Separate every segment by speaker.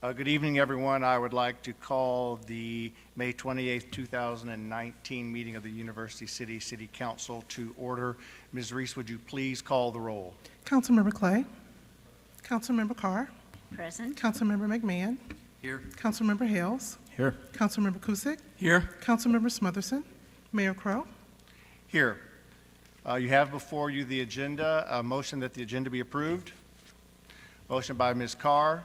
Speaker 1: Good evening, everyone. I would like to call the May 28th, 2019 meeting of the University City Council to order. Ms. Reese, would you please call the roll?
Speaker 2: Councilmember Clay. Councilmember Carr.
Speaker 3: Present.
Speaker 2: Councilmember McMahon.
Speaker 4: Here.
Speaker 2: Councilmember Hales.
Speaker 4: Here.
Speaker 2: Councilmember Kusick.
Speaker 4: Here.
Speaker 2: Councilmember Smotherson. Mayor Crowe.
Speaker 1: Here. You have before you the agenda. A motion that the agenda be approved. Motion by Ms. Carr,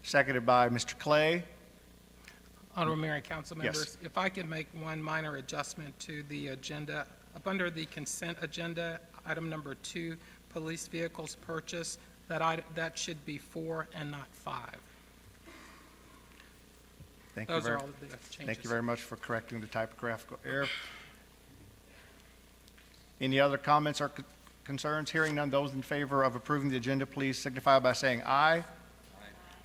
Speaker 1: seconded by Mr. Clay.
Speaker 5: Honorable Mayor and council
Speaker 1: Yes.
Speaker 5: members, if I could make one minor adjustment to the agenda. Up under the consent agenda, item number 2, police vehicles purchase, that should be 4 and not 5.
Speaker 1: Thank you
Speaker 5: Those
Speaker 1: very
Speaker 5: are all of the changes.
Speaker 1: Thank you very much for correcting the typographical error. Any other comments or concerns? Hearing none, those in favor of approving the agenda, please signify by saying aye.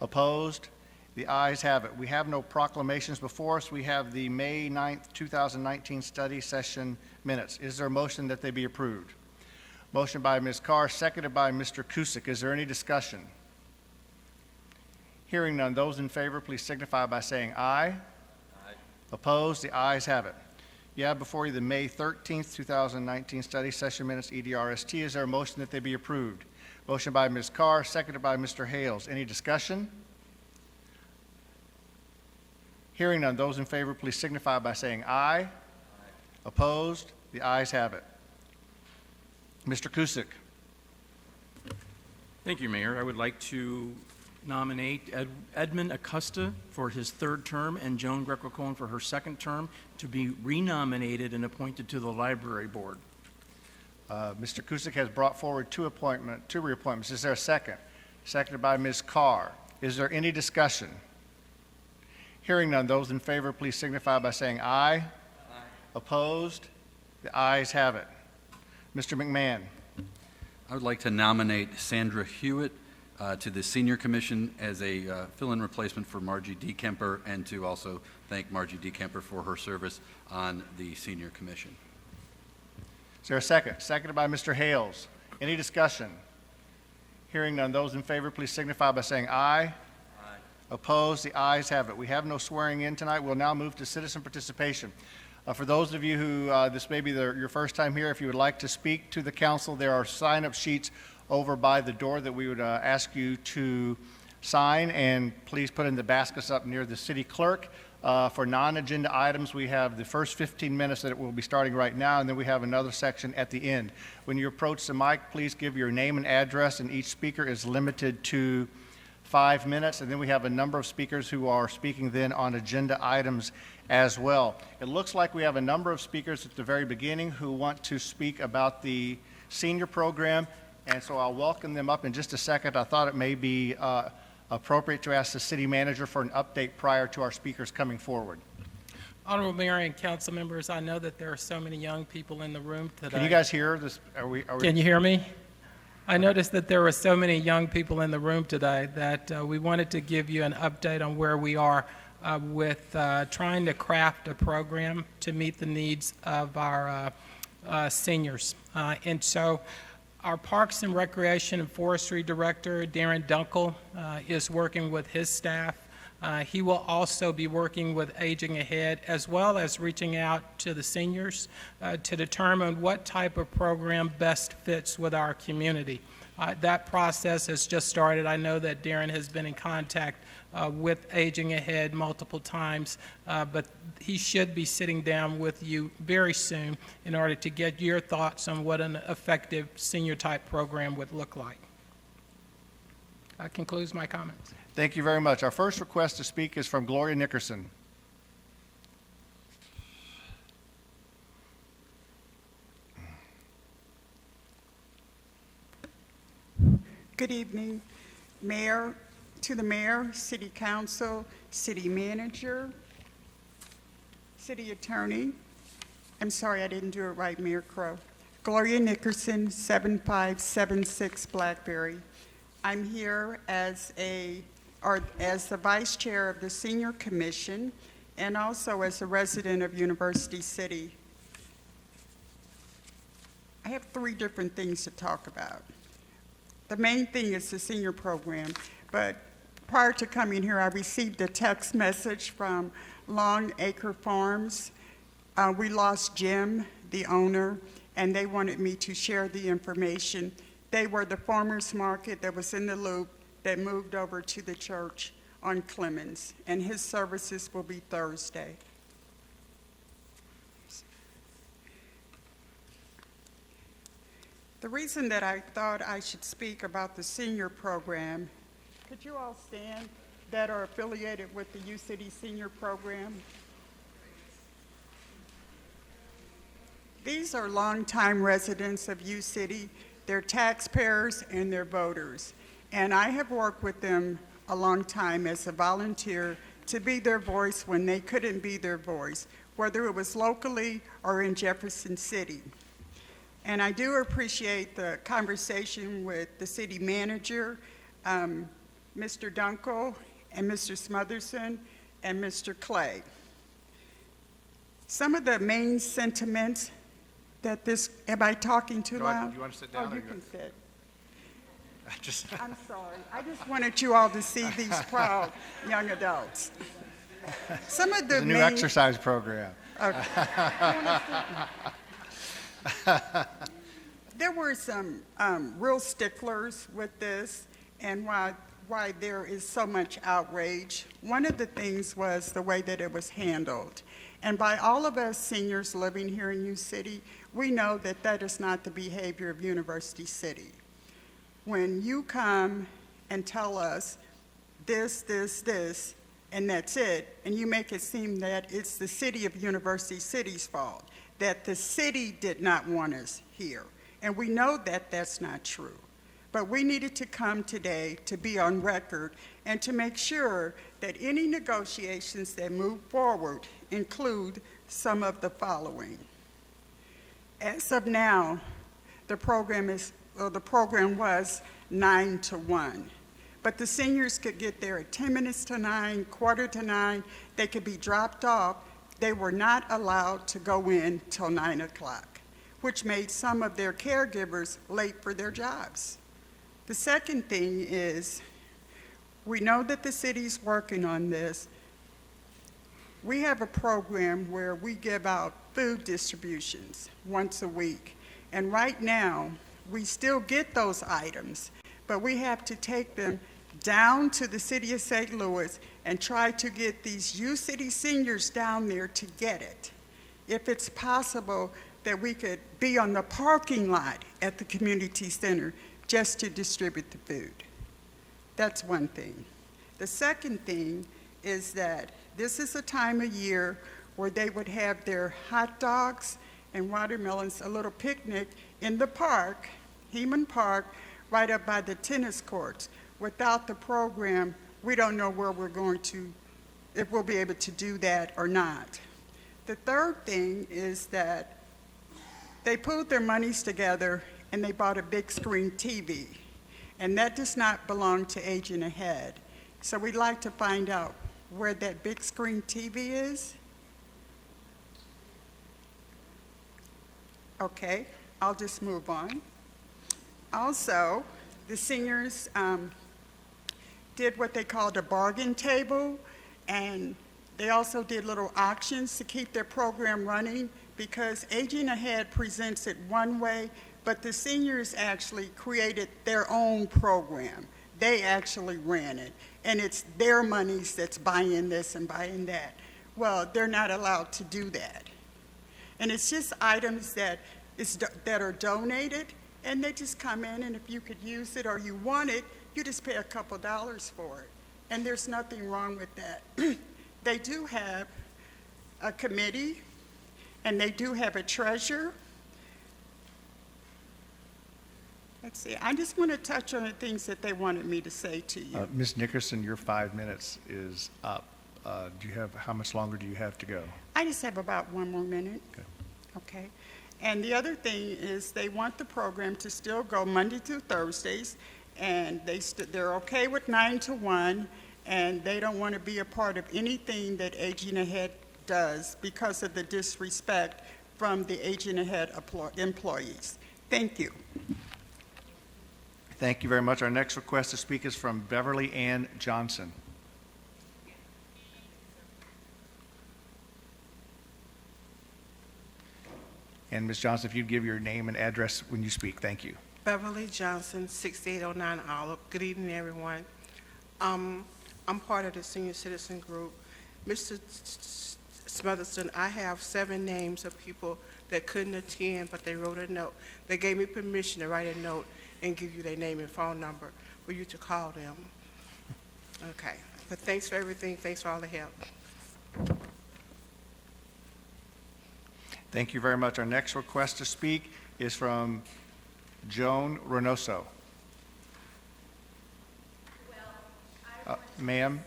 Speaker 1: Opposed? The ayes have it. We have no proclamations before us. We have the May 9th, 2019 study session minutes. Is there a motion that they be approved? Motion by Ms. Carr, seconded by Mr. Kusick. Is there any discussion? Hearing none, those in favor, please signify by saying aye. Opposed? The ayes have it. You have before you the May 13th, 2019 study session minutes, EDRST. Is there a motion that they be approved? Motion by Ms. Carr, seconded by Mr. Hales. Any discussion? Hearing none, those in favor, please signify by saying aye. Opposed? The ayes have it. Mr. Kusick.
Speaker 4: Thank you, Mayor. I would like to nominate Edmund Acosta for his 3rd term and Joan Greco-Cohen for her 2nd term to be renominated and appointed to the Library Board.
Speaker 1: Mr. Kusick has brought forward two reappointments. Is there a second? Seconded by Ms. Carr. Is there any discussion? Hearing none, those in favor, please signify by saying aye. Opposed? The ayes have it. Mr. McMahon.
Speaker 6: I would like to nominate Sandra Hewitt to the Senior Commission as a fill-in replacement for Margie D. Kemper, and to also thank Margie D. Kemper for her service on the Senior Commission.
Speaker 1: Is there a second? Seconded by Mr. Hales. Any discussion? Hearing none, those in favor, please signify by saying aye. Opposed? The ayes have it. We have no swearing in tonight. We'll now move to citizen participation. For those of you who this may be your first time here, if you would like to speak to the council, there are sign-up sheets over by the door that we would ask you to sign, and please put in the baskets up near the city clerk. For non-agenda items, we have the first 15 minutes that will be starting right now, and then we have another section at the end. When you approach the mic, please give your name and address, and each speaker is limited to 5 minutes, and then we have a number of speakers who are speaking then on agenda items as well. It looks like we have a number of speakers at the very beginning who want to speak about the senior program, and so I'll welcome them up in just a second. I thought it may be appropriate to ask the city manager for an update prior to our speakers coming forward.
Speaker 5: Honorable Mayor and council members, I know that there are so many young people in the room today.
Speaker 1: Can you guys hear this?
Speaker 5: Can you hear me? I noticed that there were so many young people in the room today that we wanted to give you an update on where we are with trying to craft a program to meet the needs of our seniors. And so our Parks and Recreation and Forestry Director, Darren Dunkel, is working with his staff. He will also be working with Aging Ahead, as well as reaching out to the seniors to determine what type of program best fits with our community. That process has just started. I know that Darren has been in contact with Aging Ahead multiple times, but he should be sitting down with you very soon in order to get your thoughts on what an effective senior-type program would look like. That concludes my comments.
Speaker 1: Thank you very much. Our first request to speak is from Gloria Nickerson.
Speaker 7: Good evening, Mayor, to the Mayor, City Council, City Manager, City Attorney. I'm sorry I didn't do it right, Mayor Crowe. Gloria Nickerson, 7576 Blackberry. I'm here as the Vice Chair of the Senior Commission and also as a resident of University City. I have 3 different things to talk about. The main thing is the senior program, but prior to coming here, I received a text message from Long Acre Farms. We lost Jim, the owner, and they wanted me to share the information. They were the farmers market that was in the loop that moved over to the church on Clemens, and his services will be Thursday. The reason that I thought I should speak about the senior program, could you all stand that are affiliated with the U-City Senior Program? These are longtime residents of U-City. They're taxpayers and they're voters. And I have worked with them a long time as a volunteer to be their voice when they couldn't be their voice, whether it was locally or in Jefferson City. And I do appreciate the conversation with the city manager, Mr. Dunkel, and Mr. Smotherson, and Mr. Clay. Some of the main sentiments that this, am I talking too
Speaker 1: Go ahead.
Speaker 7: loud?
Speaker 1: Do you want to sit
Speaker 7: Oh,
Speaker 1: down or
Speaker 7: you
Speaker 1: you
Speaker 7: can sit.
Speaker 1: Just,
Speaker 7: I'm sorry. I just wanted you all to see these proud young adults. Some of the
Speaker 1: the new
Speaker 7: main,
Speaker 1: exercise program.
Speaker 7: there were some real sticklers with this, and why there is so much outrage. One of the things was the way that it was handled. And by all of us seniors living here in U-City, we know that that is not the behavior of University City. When you come and tell us this, and that's it, and you make it seem that it's the city of University City's fault, that the city did not want us here. And we know that that's not true. But we needed to come today to be on record and to make sure that any negotiations that move forward include some of the following. As of now, the program was 9 to 1. But the seniors could get there at 10 minutes to 9, quarter to 9. They could be dropped off. They were not allowed to go in till 9 o'clock, which made some of their caregivers late for their jobs. The second thing is, we know that the city's working on this. We have a program where we give out food distributions once a week. And right now, we still get those items, but we have to take them down to the city of St. Louis and try to get these U-City seniors down there to get it. If it's possible that we could be on the parking lot at the community center just to distribute the food. That's one thing. The second thing is that this is a time of year where they would have their hot dogs and watermelons, a little picnic in the park, Heman Park, right up by the tennis courts. Without the program, we don't know where we're going to, if we'll be able to do that or not. The third thing is that they pulled their monies together and they bought a big screen TV, and that does not belong to Aging Ahead. So we'd like to find out where that big screen TV is. Okay, I'll just move on. Also, the seniors did what they called a bargain table, and they also did little auctions to keep their program running, because Aging Ahead presents it one way, but the seniors actually created their own program. They actually ran it, and it's their monies that's buying this and buying that. Well, they're not allowed to do that. And it's just items that are donated, and they just come in, and if you could use it or you want it, you just pay a couple dollars for it. And there's nothing wrong with that. They do have a committee, and they do have a treasurer. Let's see, I just want to touch on the things that they wanted me to say to you.
Speaker 1: Ms. Nickerson, your 5 minutes is up. How much longer do you have to go?
Speaker 7: I just have about 1 more minute.
Speaker 1: Okay.
Speaker 7: Okay. And the other thing is they want the program to still go Monday through Thursdays, and they're okay with 9 to 1, and they don't want to be a part of anything that Aging Ahead does because of the disrespect from the Aging Ahead employees. Thank you.
Speaker 1: Thank you very much. Our next request to speak is from Beverly Ann Johnson. And Ms. Johnson, if you'd give your name and address when you speak, thank you.
Speaker 3: Beverly Johnson, 6809 Olive. Good evening, everyone. I'm part of the senior citizen group. Mr. Smotherson, I have 7 names of people that couldn't attend, but they wrote a note. They gave me permission to write a note and give you their name and phone number for you to call them. Okay. But thanks for everything. Thanks for all the help.
Speaker 1: Thank you very much. Our next request to speak is from Joan Reynoso. Ma'am,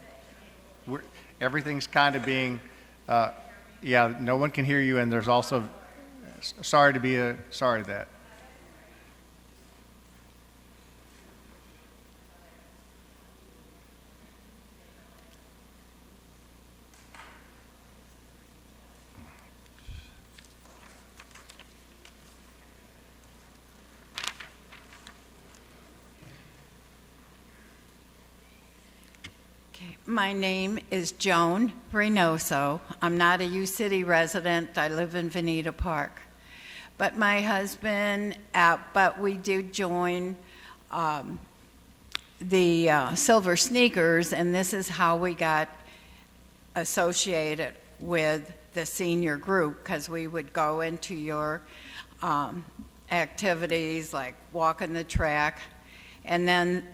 Speaker 1: everything's kind of being, yeah, no one can hear you, and there's also, sorry to that.
Speaker 8: My name is Joan Reynoso. I'm not a U-City resident. I live in Veneta Park. But my husband, but we did join the Silver Sneakers, and this is how we got associated with the senior group, because we would go into your activities like walking the track, and then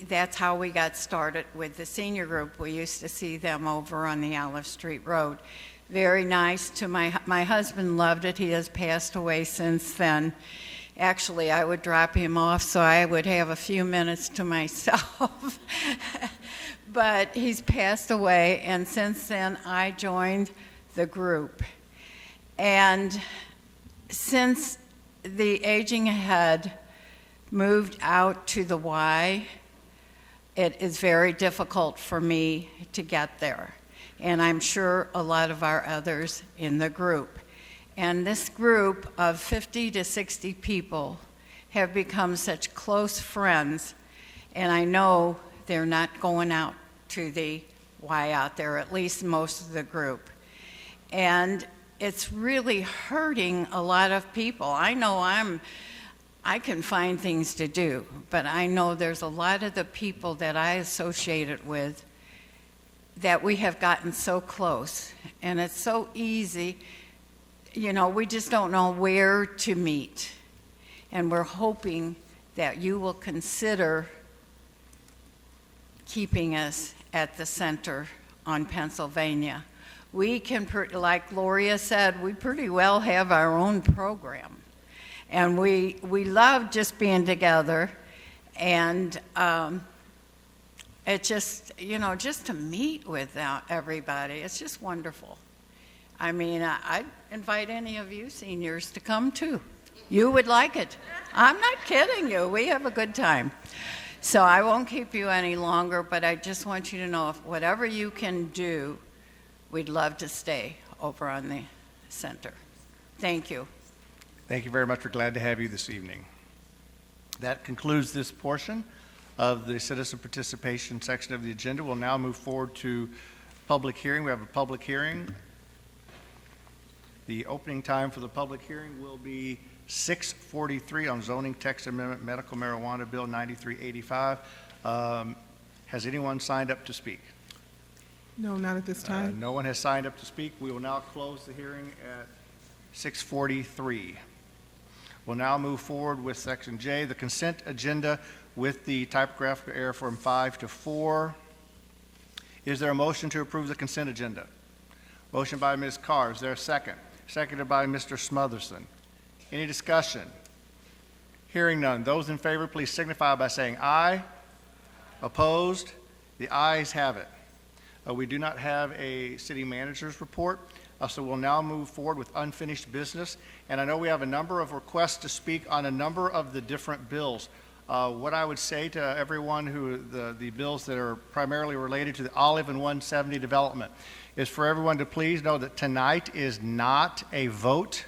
Speaker 8: that's how we got started with the senior group. We used to see them over on the Olive Street Road. Very nice to my husband loved it. He has passed away since then. Actually, I would drop him off so I would have a few minutes to myself. But he's passed away, and since then I joined the group. And since the Aging Ahead moved out to the Y, it is very difficult for me to get there. And I'm sure a lot of our others in the group. And this group of 50 to 60 people have become such close friends, and I know they're not going out to the Y out there, at least most of the group. And it's really hurting a lot of people. I know I can find things to do, but I know there's a lot of the people that I associated with that we have gotten so close, and it's so easy. You know, we just don't know where to meet, and we're hoping that you will consider keeping us at the center on Pennsylvania. We can, like Gloria said, we pretty well have our own program. And we love just being together, and it just, just to meet with everybody, it's just wonderful. I mean, I'd invite any of you seniors to come too. You would like it. I'm not kidding you. We have a good time. So I won't keep you any longer, but I just want you to know if whatever you can do, we'd love to stay over on the center. Thank you.
Speaker 1: Thank you very much. We're glad to have you this evening. That concludes this portion of the citizen participation section of the agenda. We'll now move forward to public hearing. We have a public hearing. The opening time for the public hearing will be 6:43 on zoning text amendment medical marijuana bill 9385. Has anyone signed up to speak?
Speaker 2: No, not at this time.
Speaker 1: No one has signed up to speak. We will now close the hearing at 6:43. We'll now move forward with Section J, the consent agenda with the typographical error from 5 to 4. Is there a motion to approve the consent agenda? Motion by Ms. Carr. Is there a second? Seconded by Mr. Smotherson. Any discussion? Hearing none. Those in favor, please signify by saying aye. Opposed? The ayes have it. We do not have a city manager's report. So we'll now move forward with unfinished business. And I know we have a number of requests to speak on a number of the different bills. What I would say to everyone the bills that are primarily related to the Olive and 170 development is for everyone to please know that tonight is not a vote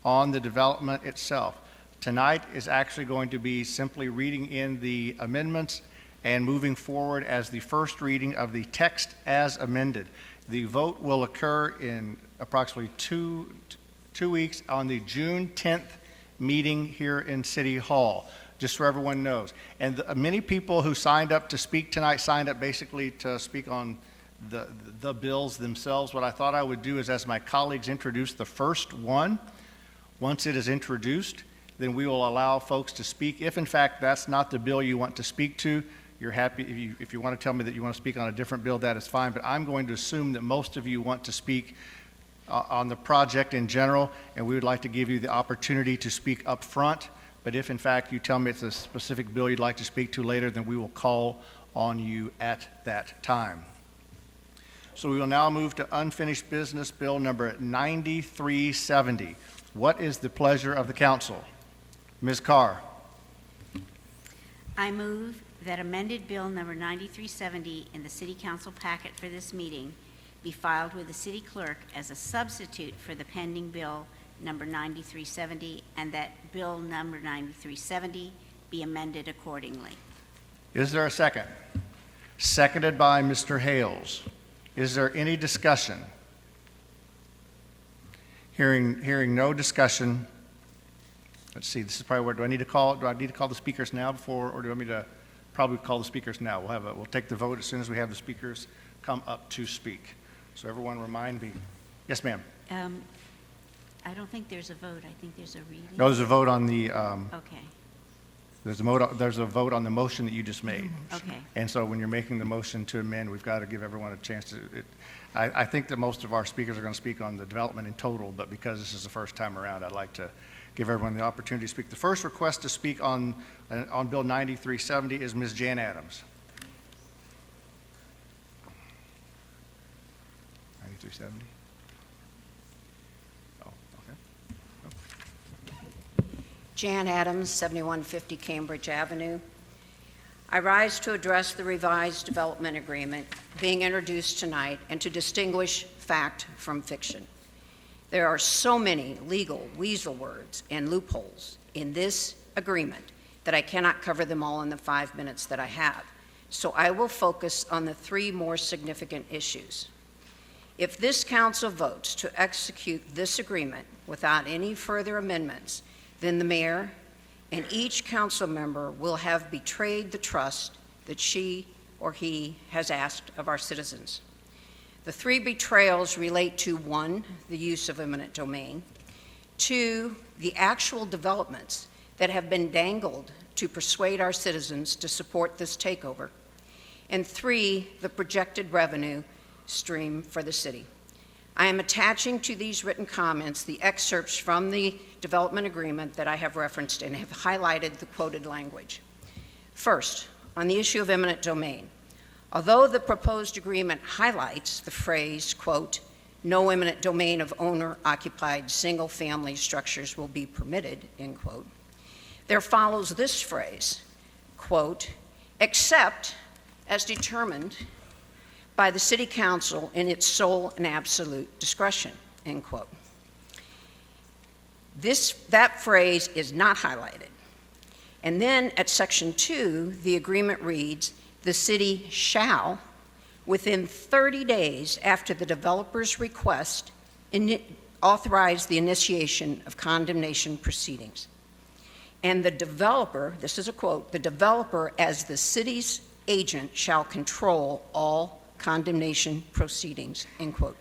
Speaker 1: on the development itself. Tonight is actually going to be simply reading in the amendments and moving forward as the first reading of the text as amended. The vote will occur in approximately two weeks on the June 10th meeting here in City Hall, just so everyone knows. And many people who signed up to speak tonight signed up basically to speak on the bills themselves. What I thought I would do is, as my colleagues introduce the first one, once it is introduced, then we will allow folks to speak. If in fact that's not the bill you want to speak to, you're happy, if you want to tell me that you want to speak on a different bill, that is fine, but I'm going to assume that most of you want to speak on the project in general, and we would like to give you the opportunity to speak up front. But if in fact you tell me it's a specific bill you'd like to speak to later, then we will call on you at that time. So we will now move to unfinished business, Bill number 9370. What is the pleasure of the council? Ms. Carr.
Speaker 9: I move that amended Bill number 9370 in the City Council packet for this meeting be filed with the City Clerk as a substitute for the pending Bill number 9370, and that Bill number 9370 be amended accordingly.
Speaker 1: Is there a second? Seconded by Mr. Hales. Is there any discussion? Hearing no discussion. Let's see, this is probably where, do I need to call the speakers now before, or do you want me to probably call the speakers now? We'll take the vote as soon as we have the speakers come up to speak. So everyone remind me. Yes, ma'am.
Speaker 9: I don't think there's a vote. I think there's a reading.
Speaker 1: No, there's a vote on the,
Speaker 9: Okay,
Speaker 1: there's a vote on the motion that you just made.
Speaker 9: okay.
Speaker 1: And so when you're making the motion to amend, we've got to give everyone a chance to, I think that most of our speakers are going to speak on the development in total, but because this is the first time around, I'd like to give everyone the opportunity to speak. The first request to speak on Bill 9370 is Ms. Jan Adams. 9370? Oh, okay.
Speaker 10: Jan Adams, 7150 Cambridge Avenue. I rise to address the revised development agreement being introduced tonight and to distinguish fact from fiction. There are so many legal weasel words and loopholes in this agreement that I cannot cover them all in the 5 minutes that I have. So I will focus on the three more significant issues. If this council votes to execute this agreement without any further amendments, then the mayor and each council member will have betrayed the trust that she or he has asked of our citizens. The three betrayals relate to: 1, the use of eminent domain; 2, the actual developments that have been dangled to persuade our citizens to support this takeover; and 3, the projected revenue stream for the city. I am attaching to these written comments the excerpts from the development agreement that I have referenced and have highlighted the quoted language. First, on the issue of eminent domain. Although the proposed agreement highlights the phrase, quote, "no eminent domain of owner-occupied single-family structures will be permitted," end quote, there follows this phrase, quote, "except as determined by the City Council in its sole and absolute discretion," end quote. That phrase is not highlighted. And then at section 2, the agreement reads, "The city shall, within 30 days after the developer's request, authorize the initiation of condemnation proceedings." And the developer, this is a quote, "the developer as the city's agent shall control all condemnation proceedings," end quote.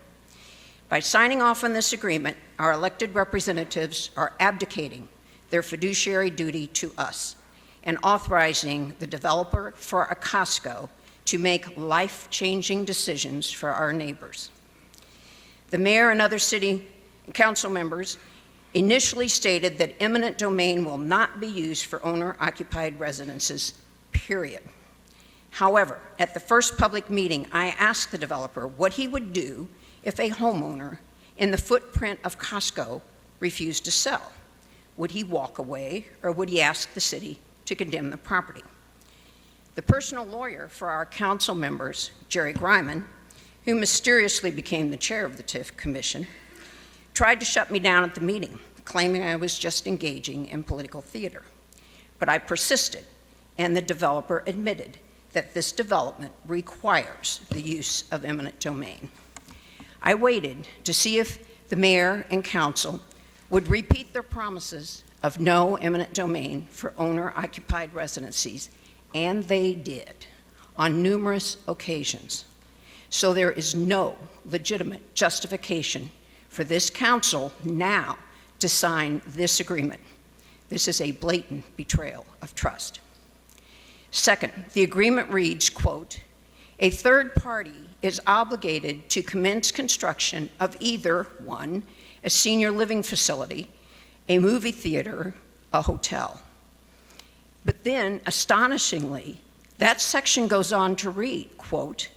Speaker 10: By signing off on this agreement, our elected representatives are abdicating their fiduciary duty to us and authorizing the developer for a Costco to make life-changing decisions for our neighbors. The mayor and other city council members initially stated that eminent domain will not be used for owner-occupied residences, period. However, at the first public meeting, I asked the developer what he would do if a homeowner in the footprint of Costco refused to sell. Would he walk away, or would he ask the city to condemn the property? The personal lawyer for our council members, Jerry Griman, who mysteriously became the chair of the TIF Commission, tried to shut me down at the meeting claiming I was just engaging in political theater. But I persisted, and the developer admitted that this development requires the use of eminent domain. I waited to see if the mayor and council would repeat their promises of no eminent domain for owner-occupied residencies, and they did on numerous occasions. So there is no legitimate justification for this council now to sign this agreement. This is a blatant betrayal of trust. Second, the agreement reads, quote, "A third party is obligated to commence construction of either, one, a senior living facility, a movie theater, a hotel." But then, astonishingly, that section goes on to read, quote,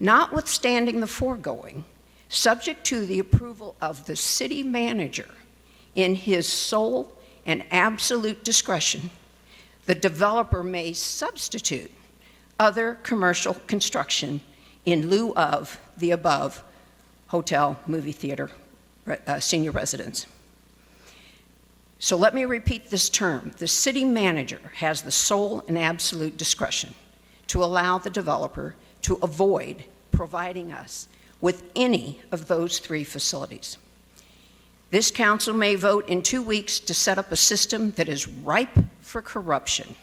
Speaker 10: "Notwithstanding the foregoing, subject to the approval of the city manager in his sole and absolute discretion, the developer may substitute other commercial construction in lieu of the above hotel, movie theater, senior residence." So let me repeat this term. The city manager has the sole and absolute discretion to allow the developer to avoid providing us with any of those three facilities. This council may vote in 2 weeks to set up a system that is ripe for corruption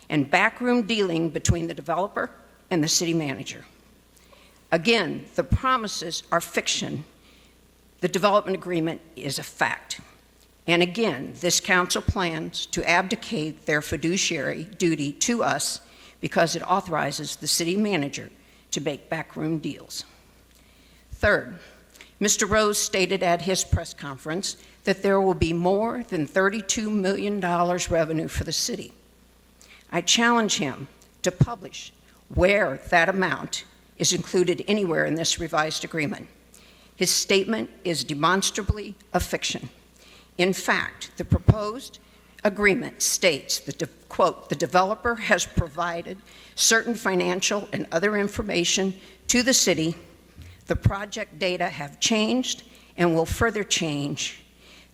Speaker 10: and backroom dealing between the developer and the city manager. Again, the promises are fiction. The development agreement is a fact. And again, this council plans to abdicate their fiduciary duty to us because it authorizes the city manager to make backroom deals. Third, Mr. Rose stated at his press conference that there will be more than $32 million revenue for the city. I challenge him to publish where that amount is included anywhere in this revised agreement. His statement is demonstrably a fiction. In fact, the proposed agreement states that, quote, "The developer has provided certain financial and other information to the city. The project data have changed and will further change.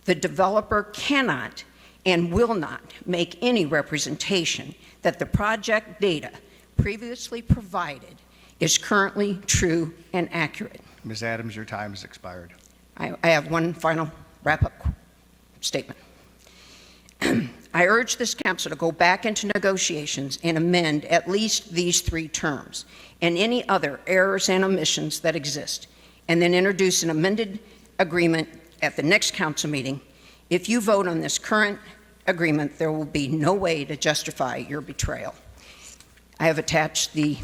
Speaker 10: The developer cannot and will not make any representation that the project data previously provided is currently true and accurate."
Speaker 1: Ms. Adams, your time has expired.
Speaker 10: I have one final wrap-up statement. I urge this council to go back into negotiations and amend at least these three terms and any other errors and omissions that exist, and then introduce an amended agreement at the next council meeting. If you vote on this current agreement, there will be no way to justify your betrayal. I have attached the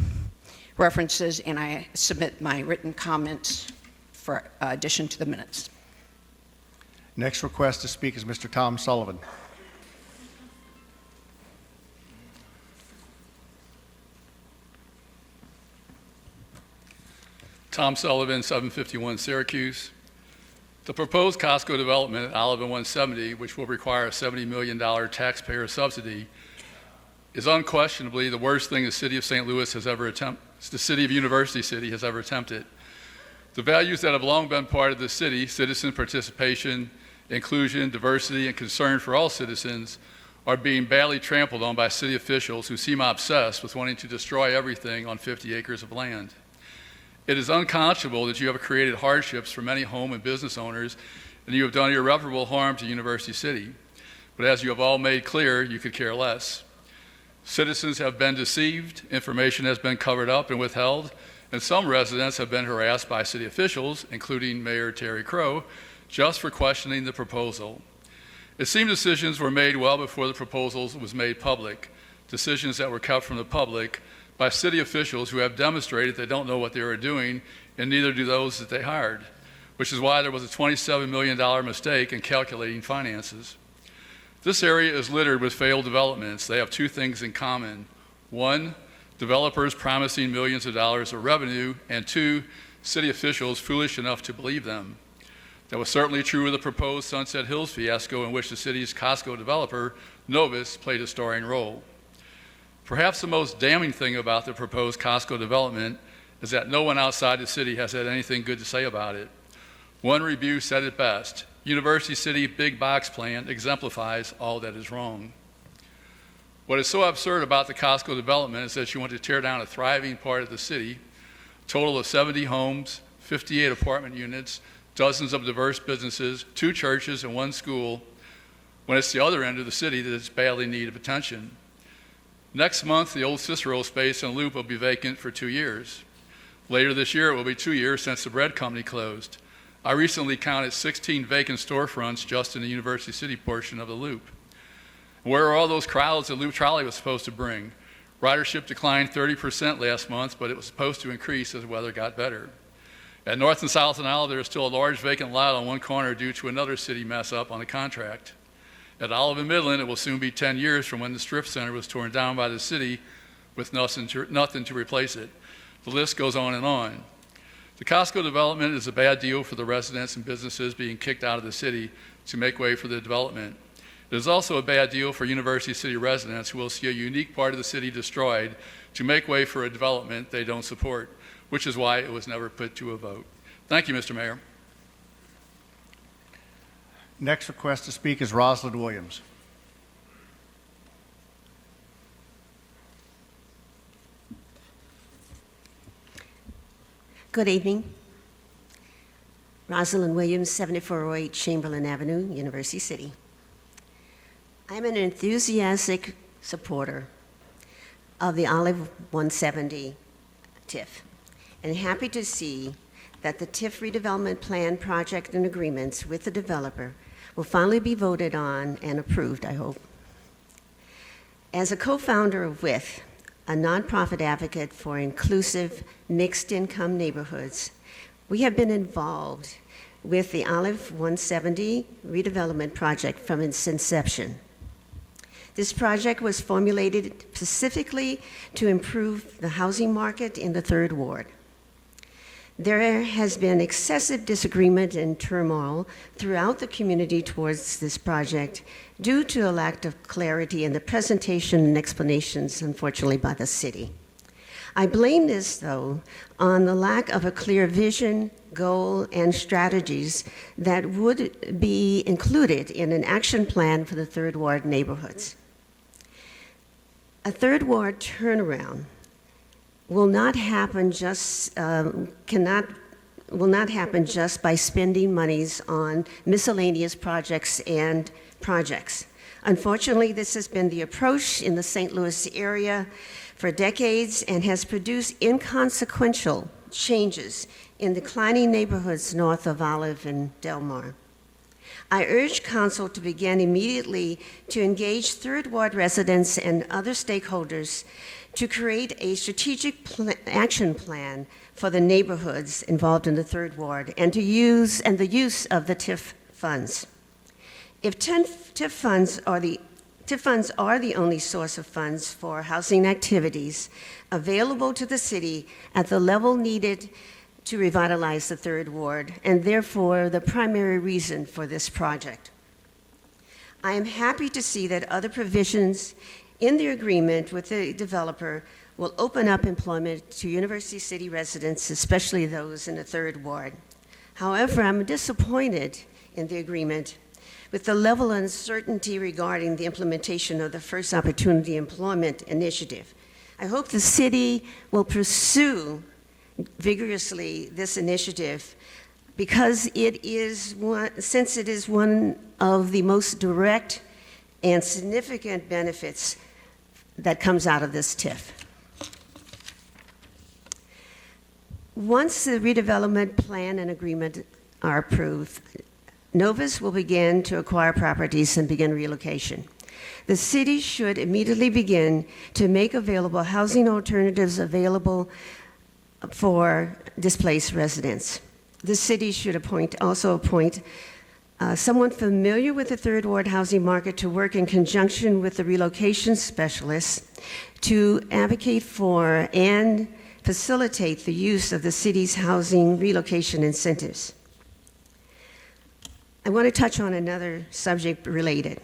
Speaker 10: references, and I submit my written comments for addition to the minutes.
Speaker 1: Next request to speak is Mr. Tom Sullivan.
Speaker 11: Tom Sullivan, 751 Syracuse. The proposed Costco development at Olive and 170, which will require a $70 million taxpayer subsidy, is unquestionably the worst thing the city of St. Louis has ever attempted, the city of University City has ever attempted. The values that have long been part of the city, citizen participation, inclusion, diversity, and concern for all citizens, are being badly trampled on by city officials who seem obsessed with wanting to destroy everything on 50 acres of land. It is unconscionable that you have created hardships for many home and business owners, and you have done irreparable harm to University City. But as you have all made clear, you could care less. Citizens have been deceived, information has been covered up and withheld, and some residents have been harassed by city officials, including Mayor Terry Crow, just for questioning the proposal. It seemed decisions were made well before the proposal was made public, decisions that were kept from the public by city officials who have demonstrated they don't know what they are doing, and neither do those that they hired, which is why there was a $27 million mistake in calculating finances. This area is littered with failed developments. They have two things in common. One, developers promising millions of dollars of revenue, and two, city officials foolish enough to believe them. That was certainly true of the proposed Sunset Hills fiasco, in which the city's Costco developer, Novus, played a starring role. Perhaps the most damning thing about the proposed Costco development is that no one outside the city has had anything good to say about it. One review said it best: University City Big Box Plan exemplifies all that is wrong. What is so absurd about the Costco development is that you want to tear down a thriving part of the city, a total of 70 homes, 58 apartment units, dozens of diverse businesses, 2 churches, and 1 school, when it's the other end of the city that is badly in need of attention. Next month, the old Cicero space in Loop will be vacant for 2 years. Later this year, it will be 2 years since the bread company closed. I recently counted 16 vacant storefronts just in the University City portion of the Loop. Where are all those crowds the Loop trolley was supposed to bring? Ridership declined 30% last month, but it was supposed to increase as weather got better. At North and South and Olive, there is still a large vacant lot on one corner due to another city mess up on the contract. At Olive and Midland, it will soon be 10 years from when the strip center was torn down by the city with nothing to replace it. The list goes on and on. The Costco development is a bad deal for the residents and businesses being kicked out of the city to make way for the development. It is also a bad deal for University City residents who will see a unique part of the city destroyed to make way for a development they don't support, which is why it was never put to a vote. Thank you, Mr. Mayor.
Speaker 1: Next request to speak is Rosalind Williams.
Speaker 12: Good evening. Rosalind Williams, 7408 Chamberlain Avenue, University City. I'm an enthusiastic supporter of the Olive 170 TIF and happy to see that the TIF redevelopment plan project and agreements with the developer will finally be voted on and approved, I hope. As a co-founder of WITH, a nonprofit advocate for inclusive mixed-income neighborhoods, we have been involved with the Olive 170 redevelopment project from its inception. This project was formulated specifically to improve the housing market in the Third Ward. There has been excessive disagreement and turmoil throughout the community towards this project due to a lack of clarity in the presentation and explanations, unfortunately, by the city. I blame this, though, on the lack of a clear vision, goal, and strategies that would be included in an action plan for the Third Ward neighborhoods. A Third Ward turnaround will not happen just will not happen just by spending monies on miscellaneous projects and projects. Unfortunately, this has been the approach in the St. Louis area for decades and has produced inconsequential changes in declining neighborhoods north of Olive and Del Mar. I urge Council to begin immediately to engage Third Ward residents and other stakeholders to create a strategic action plan for the neighborhoods involved in the Third Ward and the use of the TIF funds. If TIF funds are the only source of funds for housing activities available to the city at the level needed to revitalize the Third Ward, and therefore the primary reason for this project. I am happy to see that other provisions in the agreement with the developer will open up employment to University City residents, especially those in the Third Ward. However, I'm disappointed in the agreement with the level of uncertainty regarding the implementation of the First Opportunity Employment Initiative. I hope the city will pursue vigorously this initiative because since it is one of the most direct and significant benefits that comes out of this TIF. Once the redevelopment plan and agreement are approved, Novus will begin to acquire properties and begin relocation. The city should immediately begin to make available housing alternatives available for displaced residents. The city should also appoint someone familiar with the Third Ward housing market to work in conjunction with the relocation specialists to advocate for and facilitate the use of the city's housing relocation incentives. I want to touch on another subject related.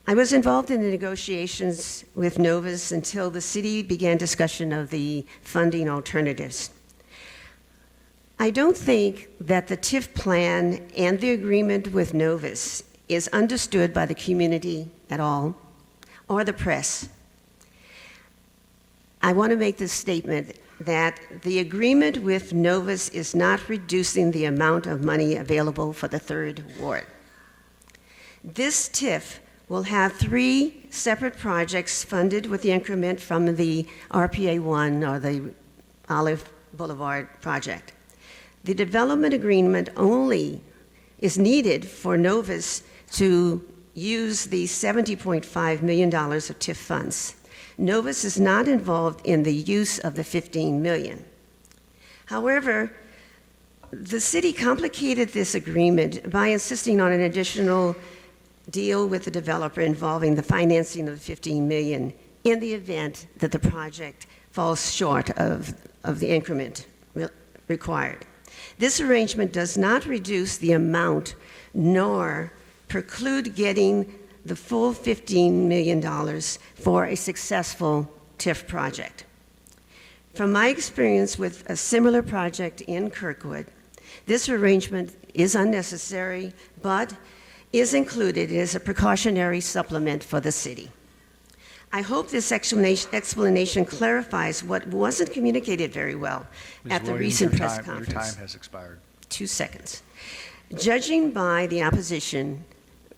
Speaker 12: I was involved in the negotiations with Novus until the city began discussion of the funding alternatives. I don't think that the TIF plan and the agreement with Novus is understood by the community at all, or the press. I want to make this statement that the agreement with Novus is not reducing the amount of money available for the third ward. This TIF will have 3 separate projects funded with the increment from the RPA 1, or the Olive Boulevard project. The development agreement only is needed for Novus to use the $70.5 million of TIF funds. Novus is not involved in the use of the $15 million. However, the city complicated this agreement by insisting on an additional deal with the developer involving the financing of the $15 million in the event that the project falls short of the increment required. This arrangement does not reduce the amount nor preclude getting the full $15 million for a successful TIF project. From my experience with a similar project in Kirkwood, this arrangement is unnecessary, but is included as a precautionary supplement for the city. I hope this explanation clarifies what wasn't communicated very well
Speaker 1: Ms.
Speaker 12: at the
Speaker 1: Williams,
Speaker 12: recent
Speaker 1: your
Speaker 12: press
Speaker 1: time-
Speaker 12: conference.
Speaker 1: Your time has expired.
Speaker 12: 2 seconds. Judging by the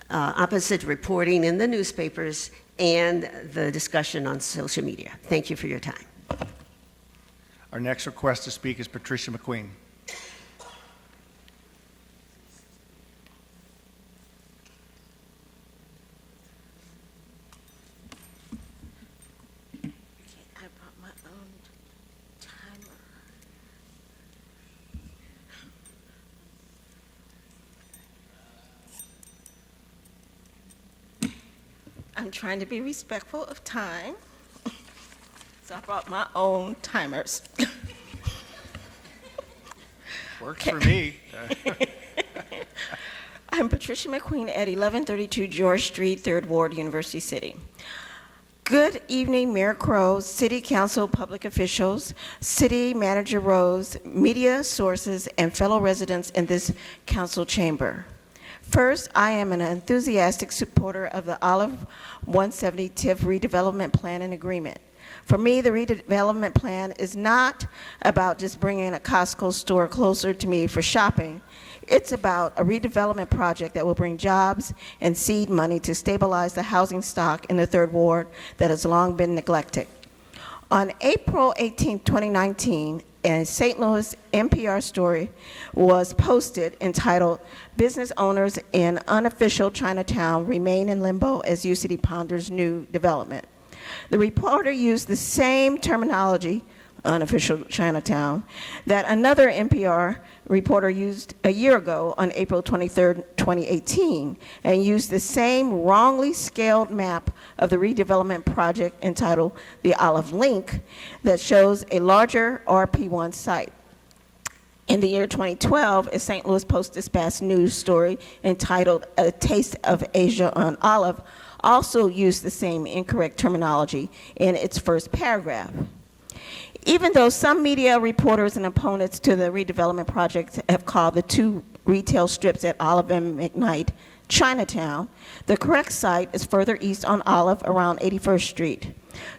Speaker 12: opposite reporting in the newspapers and the discussion on social media. Thank you for your time.
Speaker 1: Our next request to speak is Patricia McQueen.
Speaker 13: I brought my own timer. I'm trying to be respectful of time, so I brought my own timers.
Speaker 1: Works for me.
Speaker 13: I'm Patricia McQueen at 1132 George Street, 3rd Ward, University City. Good evening, Mayor Crowe, City Council, public officials, City Manager Rose, media sources, and fellow residents in this council chamber. First, I am an enthusiastic supporter of the Olive 170 TIF redevelopment plan and agreement. For me, the redevelopment plan is not about just bringing a Costco store closer to me for shopping. It's about a redevelopment project that will bring jobs and seed money to stabilize the housing stock in the 3rd Ward that has long been neglected. On April 18, 2019, a St. Louis NPR story was posted entitled, "Business Owners in Unofficial Chinatown Remain in Limbo as UCD Ponders New Development." The reporter used the same terminology, unofficial Chinatown, that another NPR reporter used a year ago on April 23, 2018, and used the same wrongly scaled map of the redevelopment project entitled the Olive Link that shows a larger RP1 site. In the year 2012, a St. Louis Post-Dispatch news story entitled "A Taste of Asia on Olive" also used the same incorrect terminology in its first paragraph. Even though some media reporters and opponents to the redevelopment project have called the 2 retail strips at Olive and McKnight Chinatown, the correct site is further east on Olive around 81st Street.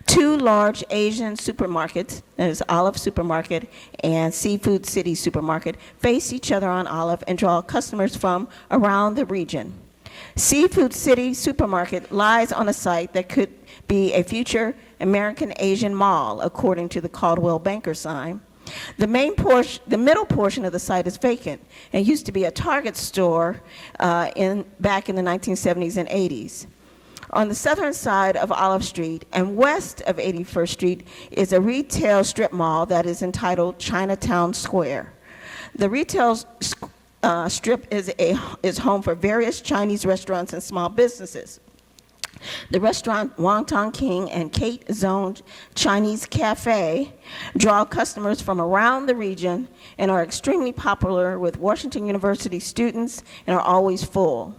Speaker 13: 2 large Asian supermarkets, that is Olive Supermarket and Seafood City Supermarket, face each other on Olive and draw customers from around the region. Seafood City Supermarket lies on a site that could be a future American Asian Mall, according to the Caldwell Banker sign. The middle portion of the site is vacant and used to be a Target store back in the 1970s and 80s. On the southern side of Olive Street and west of 81st Street is a retail strip mall that is entitled Chinatown Square. The retail strip is home for various Chinese restaurants and small businesses. The restaurant Wonton King and Kate Zone Chinese Cafe draw customers from around the region and are extremely popular with Washington University students and are always full.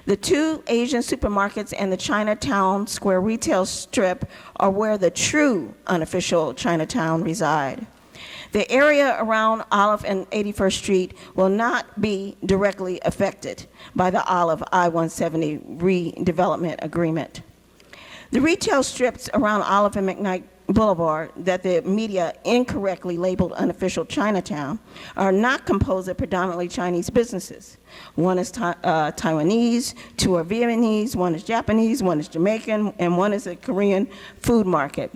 Speaker 13: The 2 Asian supermarkets and the Chinatown Square retail strip are where the true unofficial Chinatown reside. The area around Olive and 81st Street will not be directly affected by the Olive I-170 redevelopment agreement. The retail strips around Olive and McKnight Boulevard that the media incorrectly labeled unofficial Chinatown are not composed of predominantly Chinese businesses. One is Taiwanese, two are Vietnamese, one is Japanese, one is Jamaican, and one is a Korean food market.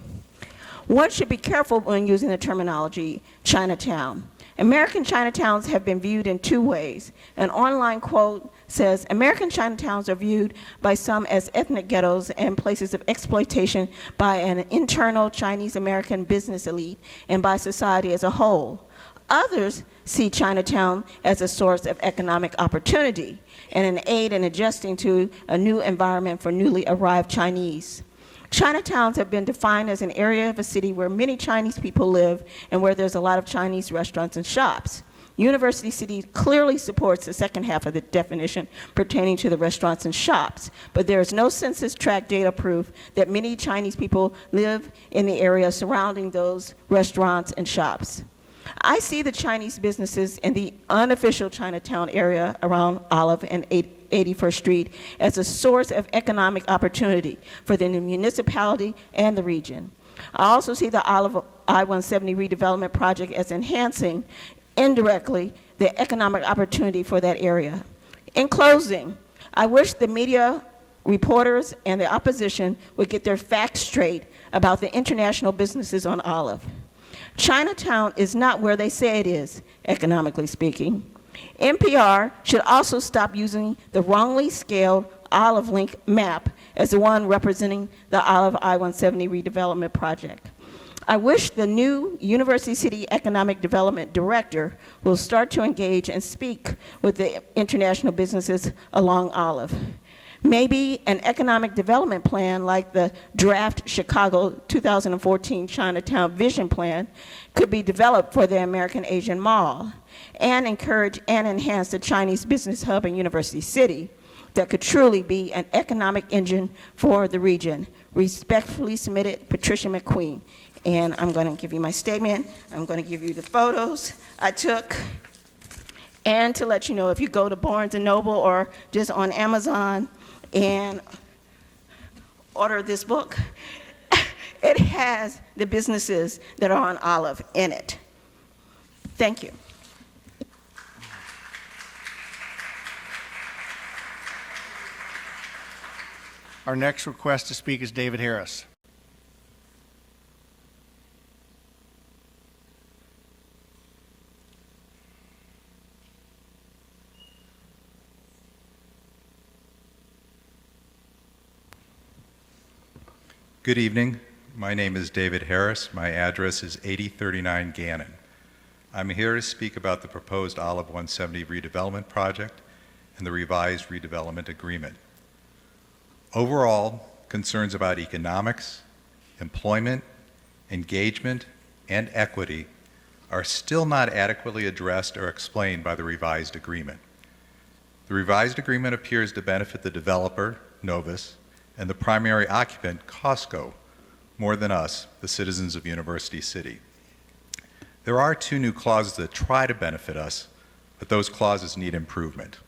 Speaker 13: One should be careful when using the terminology Chinatown. American Chinatowns have been viewed in two ways. An online quote says, American Chinatowns are viewed by some as ethnic ghettos and places of exploitation by an internal Chinese American business elite and by society as a whole. Others see Chinatown as a source of economic opportunity and an aid in adjusting to a new environment for newly arrived Chinese. Chinatowns have been defined as an area of a city where many Chinese people live and where there's a lot of Chinese restaurants and shops. University City clearly supports the second half of the definition pertaining to the restaurants and shops, but there is no census tract data proof that many Chinese people live in the area surrounding those restaurants and shops. I see the Chinese businesses in the unofficial Chinatown area around Olive and 81st Street as a source of economic opportunity for the municipality and the region. I also see the Olive I-170 redevelopment project as enhancing indirectly the economic opportunity for that area. In closing, I wish the media, reporters, and the opposition would get their facts straight about the international businesses on Olive. Chinatown is not where they say it is, economically speaking. NPR should also stop using the wrongly scaled Olive Link map as the one representing the Olive I-170 redevelopment project. I wish the new University City Economic Development Director will start to engage and speak with the international businesses along Olive. Maybe an economic development plan like the draft Chicago 2014 Chinatown Vision Plan could be developed for the American Asian Mall and encourage and enhance the Chinese business hub in University City that could truly be an economic engine for the region. Respectfully submitted, Patricia McQueen. And I'm going to give you my statement. I'm going to give you the photos I took. And to let you know, if you go to Barnes & Noble or just on Amazon and order this book, it has the businesses that are on Olive in it. Thank you.
Speaker 1: Our next request to speak is David Harris.
Speaker 14: Good evening. My name is David Harris. My address is 8039 Gannon. I'm here to speak about the proposed Olive 170 redevelopment project and the revised redevelopment agreement. Overall, concerns about economics, employment, engagement, and equity are still not adequately addressed or explained by the revised agreement. The revised agreement appears to benefit the developer, Novus, and the primary occupant, Costco, more than us, the citizens of University City. There are two new clauses that try to benefit us, but those clauses need improvement.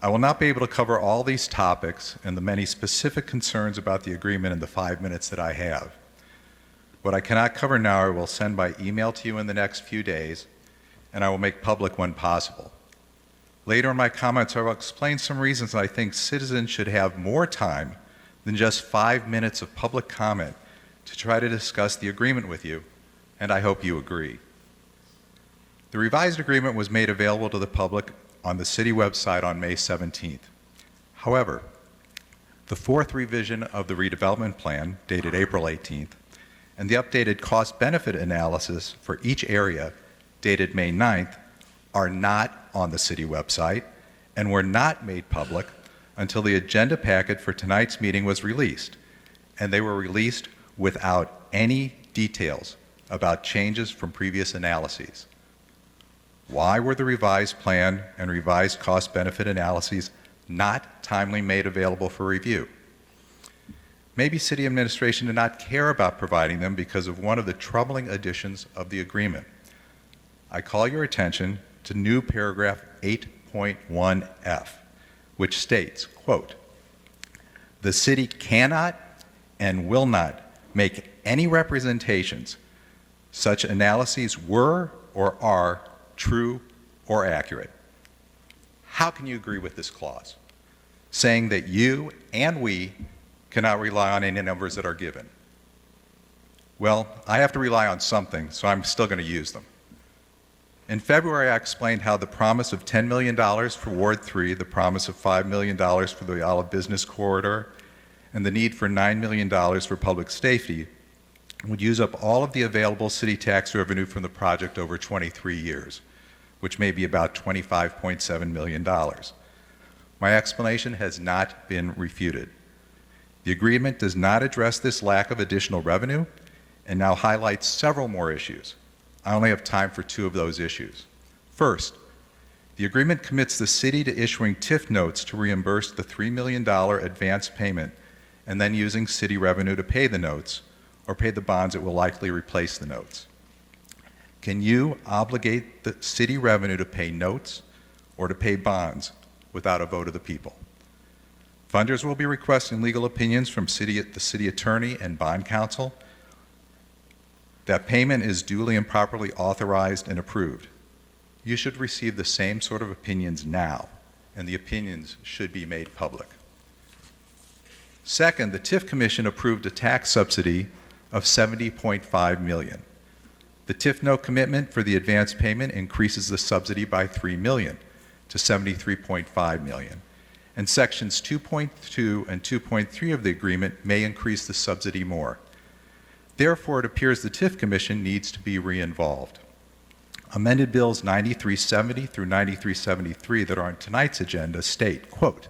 Speaker 14: I will not be able to cover all these topics and the many specific concerns about the agreement in the 5 minutes that I have. What I cannot cover now I will send by email to you in the next few days, and I will make public when possible. Later in my comments, I will explain some reasons I think citizens should have more time than just 5 minutes of public comment to try to discuss the agreement with you, and I hope you agree. The revised agreement was made available to the public on the city website on May 17th. However, the fourth revision of the redevelopment plan, dated April 18th, and the updated cost-benefit analysis for each area, dated May 9th, are not on the city website and were not made public until the agenda packet for tonight's meeting was released, and they were released without any details about changes from previous analyses. Why were the revised plan and revised cost-benefit analyses not timely made available for review? Maybe city administration did not care about providing them because of one of the troubling additions of the agreement. I call your attention to new paragraph 8.1F, which states, quote, "The city cannot and will not make any representations such analyses were or are true or accurate." How can you agree with this clause, saying that you and we cannot rely on any numbers that are given? Well, I have to rely on something, so I'm still going to use them. In February, I explained how the promise of $10 million for Ward 3, the promise of $5 million for the Olive Business Corridor, and the need for $9 million for public safety would use up all of the available city tax revenue from the project over 23 years, which may be about $25.7 million. My explanation has not been refuted. The agreement does not address this lack of additional revenue and now highlights several more issues. I only have time for 2 of those issues. First, the agreement commits the city to issuing TIF notes to reimburse the $3 million advance payment and then using city revenue to pay the notes or pay the bonds that will likely replace the notes. Can you obligate the city revenue to pay notes or to pay bonds without a vote of the people? Funders will be requesting legal opinions from the city attorney and bond counsel. That payment is duly and properly authorized and approved. You should receive the same sort of opinions now, and the opinions should be made public. Second, the TIF Commission approved a tax subsidy of $70.5 million. The TIF note commitment for the advance payment increases the subsidy by $3 million to $73.5 million, and sections 2.2 and 2.3 of the agreement may increase the subsidy more. Therefore, it appears the TIF Commission needs to be re-involved. Amended Bills 9370 through 9373 that are on tonight's agenda state, quote,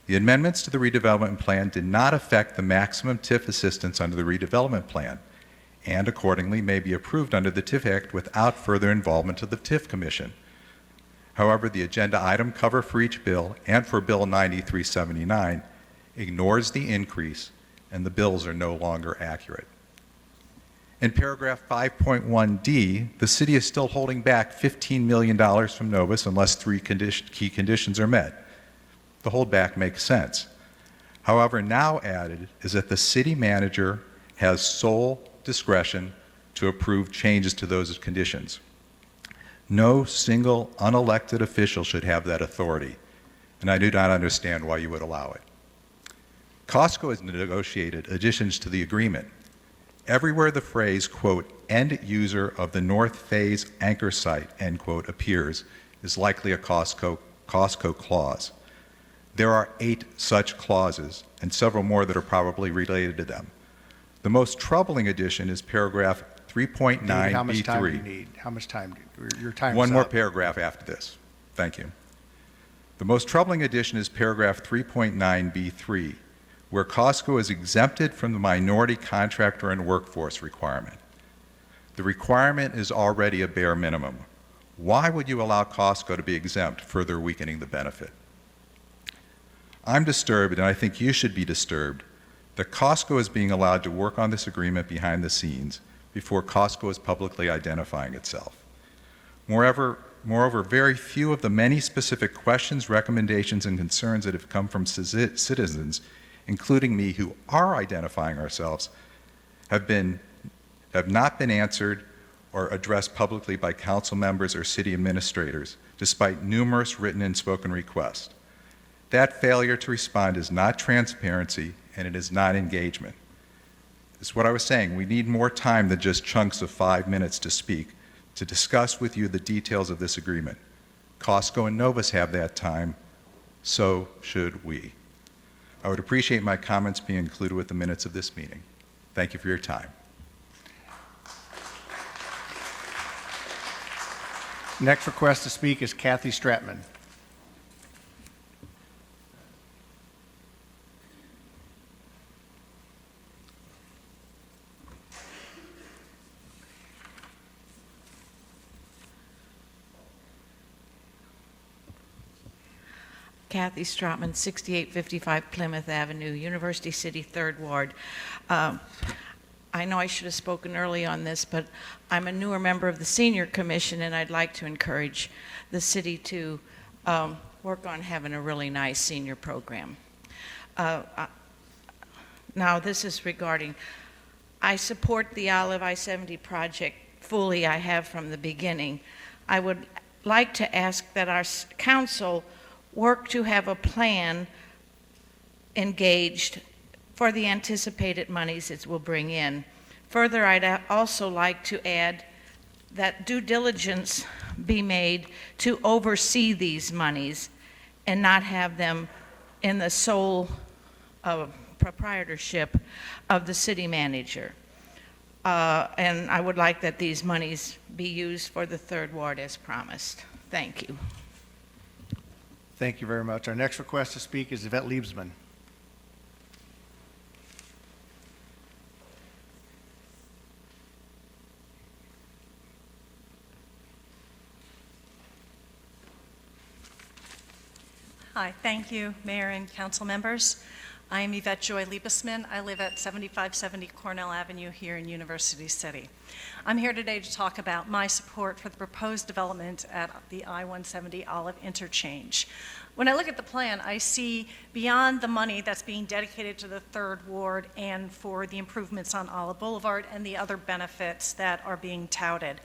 Speaker 14: "The amendments to the redevelopment plan did not affect the maximum TIF assistance under the redevelopment plan, and accordingly may be approved under the TIF Act without further involvement of the TIF Commission. However, the agenda item cover for each bill and for Bill 9379 ignores the increase, and the bills are no longer accurate." In paragraph 5.1D, the city is still holding back $15 million from Novus unless 3 key conditions are met. The holdback makes sense. However, now added is that the city manager has sole discretion to approve changes to those conditions. No single unelected official should have that authority, and I do not understand why you would allow it. Costco has negotiated additions to the agreement. Everywhere the phrase, quote, "end user of the North Phase anchor site," end quote, appears is likely a Costco clause. There are 8 such clauses and several more that are probably related to them. The most troubling addition is paragraph 3.9B3.
Speaker 1: David, how much time do you need? How much time? Your time's
Speaker 14: One more
Speaker 1: up.
Speaker 14: paragraph after this. Thank you. The most troubling addition is paragraph 3.9B3, where Costco is exempted from the minority contractor and workforce requirement. The requirement is already a bare minimum. Why would you allow Costco to be exempt, further weakening the benefit? I'm disturbed, and I think you should be disturbed, that Costco is being allowed to work on this agreement behind the scenes before Costco is publicly identifying itself. Moreover, very few of the many specific questions, recommendations, and concerns that have come from citizens, including me, who are identifying ourselves, have not been answered or addressed publicly by council members or city administrators, despite numerous written and spoken requests. That failure to respond is not transparency, and it is not engagement. It's what I was saying. We need more time than just chunks of 5 minutes to speak, to discuss with you the details of this agreement. Costco and Novus have that time, so should we. I would appreciate my comments being included with the minutes of this meeting. Thank you for your time.
Speaker 1: Next request to speak is Kathy Stratman.
Speaker 15: Kathy Stratman, 6855 Plymouth Avenue, University City, 3rd Ward. I know I should have spoken early on this, but I'm a newer member of the Senior Commission, and I'd like to encourage the city to work on having a really nice senior program. Now, this is regarding, I support the Olive I-70 project fully. I have from the beginning. I would like to ask that our council work to have a plan engaged for the anticipated monies it will bring in. Further, I'd also like to add that due diligence be made to oversee these monies and not have them in the sole proprietorship of the city manager. And I would like that these monies be used for the 3rd Ward as promised. Thank you.
Speaker 1: Thank you very much. Our next request to speak is Yvette Liebsman.
Speaker 16: Hi, thank you, Mayor and council members. I am Yvette Joy Liebesman. I live at 7570 Cornell Avenue here in University City. I'm here today to talk about my support for the proposed development at the I-170 Olive Interchange. When I look at the plan, I see beyond the money that's being dedicated to the 3rd Ward and for the improvements on Olive Boulevard and the other benefits that are being touted.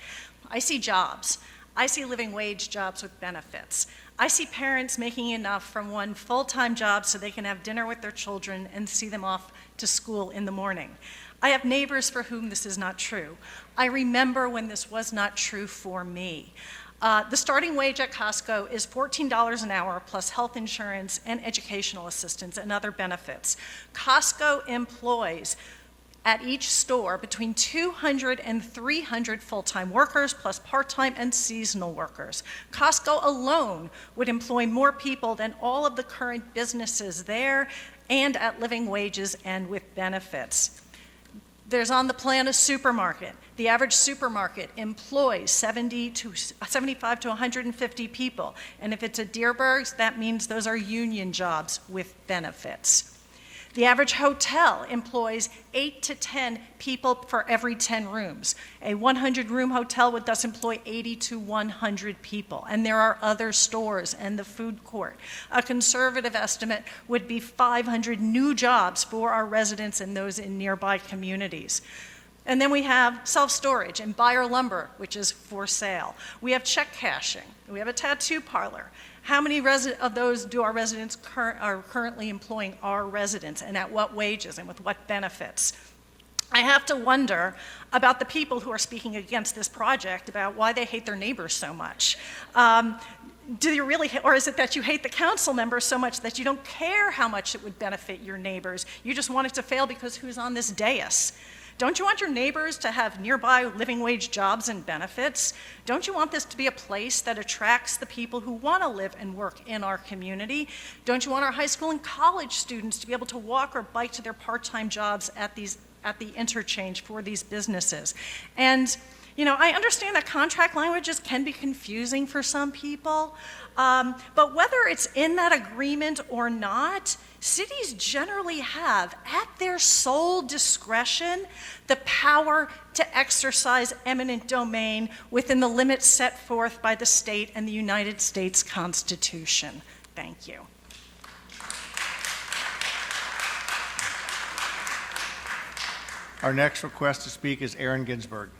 Speaker 16: I see jobs. I see living wage jobs with benefits. I see parents making enough from one full-time job so they can have dinner with their children and see them off to school in the morning. I have neighbors for whom this is not true. I remember when this was not true for me. The starting wage at Costco is $14 an hour plus health insurance and educational assistance and other benefits. Costco employs at each store between 200 and 300 full-time workers plus part-time and seasonal workers. Costco alone would employ more people than all of the current businesses there and at living wages and with benefits. There's on the plan a supermarket. The average supermarket employs 75 to 150 people. And if it's a Deerbergs, that means those are union jobs with benefits. The average hotel employs 8 to 10 people for every 10 rooms. A 100-room hotel would thus employ 80 to 100 people. And there are other stores and the food court. A conservative estimate would be 500 new jobs for our residents and those in nearby communities. And then we have self-storage and buyer lumber, which is for sale. We have check cashing. We have a tattoo parlor. How many of those do our residents are currently employing our residents, and at what wages and with what benefits? I have to wonder about the people who are speaking against this project, about why they hate their neighbors so much. Do you really, or is it that you hate the council members so much that you don't care how much it would benefit your neighbors? You just want it to fail because who's on this dais? Don't you want your neighbors to have nearby living wage jobs and benefits? Don't you want this to be a place that attracts the people who want to live and work in our community? Don't you want our high school and college students to be able to walk or bike to their part-time jobs at the interchange for these businesses? And you know, I understand that contract languages can be confusing for some people, but whether it's in that agreement or not, cities generally have, at their sole discretion, the power to exercise eminent domain within the limits set forth by the state and the United States Constitution. Thank you.
Speaker 1: Our next request to speak is Aaron Ginsberg.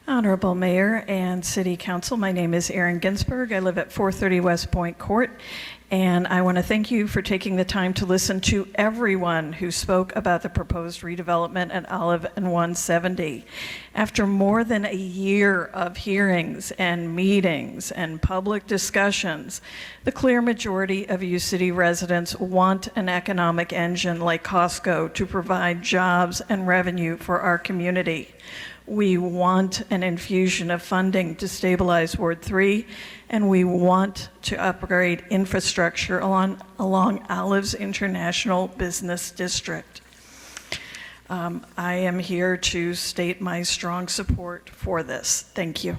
Speaker 17: Honorable Mayor and City Council, my name is Erin Ginsberg. I live at 430 West Point Court, and I want to thank you for taking the time to listen to everyone who spoke about the proposed redevelopment at Olive and 170. After more than a year of hearings and meetings and public discussions, the clear majority of U-City residents want an economic engine like Costco to provide jobs and revenue for our community. We want an infusion of funding to stabilize Ward 3, and we want to upgrade infrastructure along Olive's International Business District. I am here to state my strong support for this. Thank you.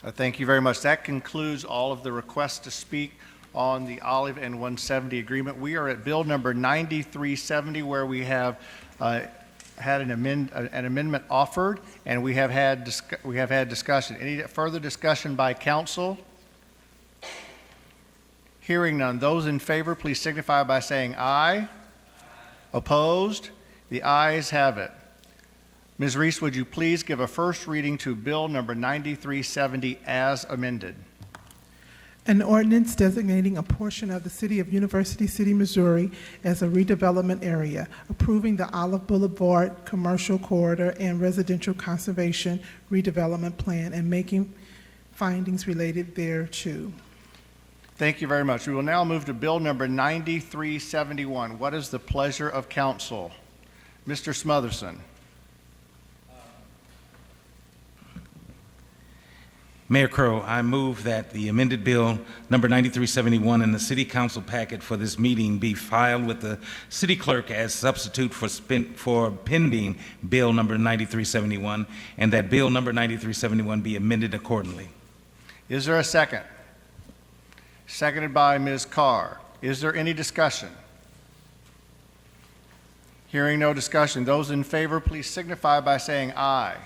Speaker 1: Thank you very much. That concludes all of the requests to speak on the Olive and 170 agreement. We are at Bill number 9370, where we have had an amendment offered, and we have had discussion. Any further discussion by council? Hearing none. Those in favor, please signify by saying aye. Opposed? The ayes have it. Ms. Reese, would you please give a first reading to Bill number 9370 as amended?
Speaker 2: An ordinance designating a portion of the city of University City, Missouri as a redevelopment area, approving the Olive Boulevard Commercial Corridor and Residential Conservation Redevelopment Plan, and making findings related thereto.
Speaker 1: Thank you very much. We will now move to Bill number 9371. What is the pleasure of council? Mr. Smotherson.
Speaker 18: Mayor Crow, I move that the amended bill number 9371 in the city council packet for this meeting be filed with the city clerk as substitute for pending bill number 9371, and that bill number 9371 be amended accordingly.
Speaker 1: Is there a second? Seconded by Ms. Carr. Is there any discussion? Hearing no discussion, those in favor, please signify by saying aye.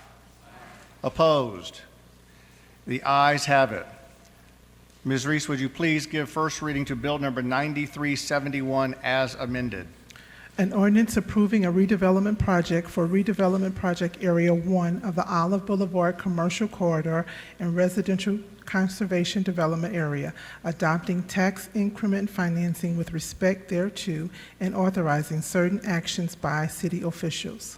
Speaker 1: Opposed? The ayes have it. Ms. Reese, would you please give first reading to Bill number 9371 as amended?
Speaker 2: An ordinance approving a redevelopment project for redevelopment project area 1 of the Olive Boulevard Commercial Corridor and Residential Conservation Development Area, adopting tax increment financing with respect thereto, and authorizing certain actions by city officials.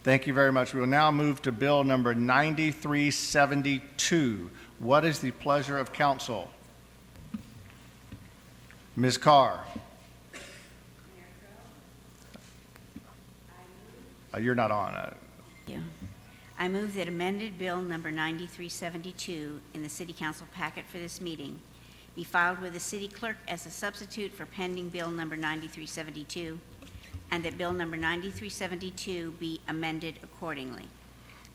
Speaker 1: Thank you very much. We will now move to Bill number 9372. What is the pleasure of council? Ms. Carr. You're not on.
Speaker 9: I move that amended Bill number 9372 in the City Council packet for this meeting be filed with the city clerk as a substitute for pending Bill number 9372, and that Bill number 9372 be amended accordingly.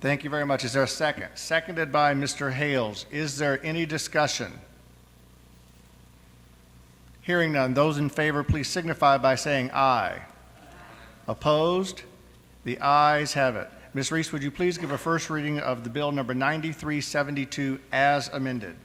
Speaker 1: Thank you very much. Is there a second? Seconded by Mr. Hales. Is there any discussion? Hearing none, those in favor, please signify by saying aye. Opposed? The ayes have it. Ms. Reese, would you please give a first reading of the bill number 9372 as amended?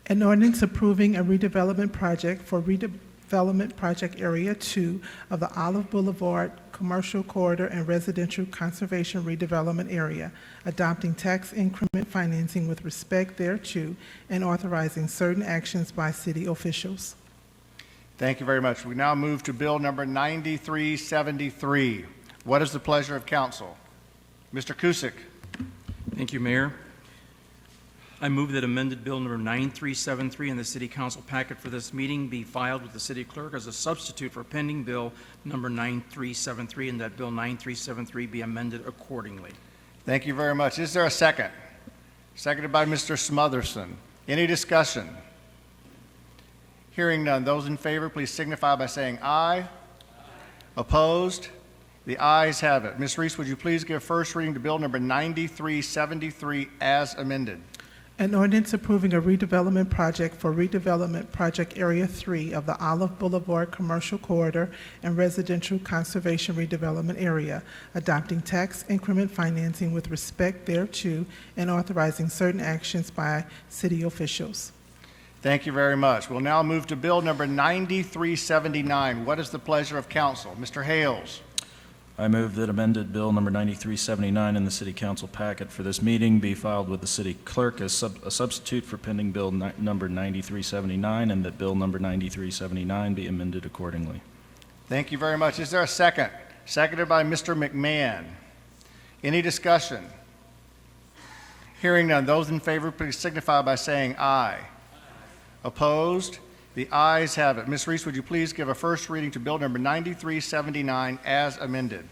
Speaker 2: An ordinance approving a redevelopment project for Development Project Area 2 of the Olive Boulevard Commercial Corridor and Residential Conservation Redevelopment Area, adopting tax increment financing with respect thereto, and authorizing certain actions by city officials.
Speaker 1: Thank you very much. We now move to Bill number 9373. What is the pleasure of council? Mr. Cusick.
Speaker 4: Thank you, Mayor. I move that amended Bill number 9373 in the City Council packet for this meeting be filed with the City Clerk as a substitute for pending Bill number 9373, and that Bill 9373 be amended accordingly.
Speaker 1: Thank you very much. Is there a second? Seconded by Mr. Smotherson. Any discussion? Hearing none. Those in favor, please signify by saying aye. Opposed? The ayes have it. Ms. Reese, would you please give first reading to Bill number 9373 as amended?
Speaker 2: An ordinance approving a redevelopment project for Redevelopment Project Area 3 of the Olive Boulevard Commercial Corridor and Residential Conservation Redevelopment Area, adopting tax increment financing with respect thereto, and authorizing certain actions by city officials.
Speaker 1: Thank you very much. We'll now move to Bill number 9379. What is the pleasure of council? Mr. Hales.
Speaker 19: I move that amended Bill number 9379 in the City Council packet for this meeting be filed with the City Clerk as a substitute for pending Bill number 9379, and that Bill number 9379 be amended accordingly.
Speaker 1: Thank you very much. Is there a second? Seconded by Mr. McMahon. Any discussion? Hearing none. Those in favor, please signify by saying aye. Opposed? The ayes have it. Ms. Reese, would you please give a first reading to Bill number 9379 as amended?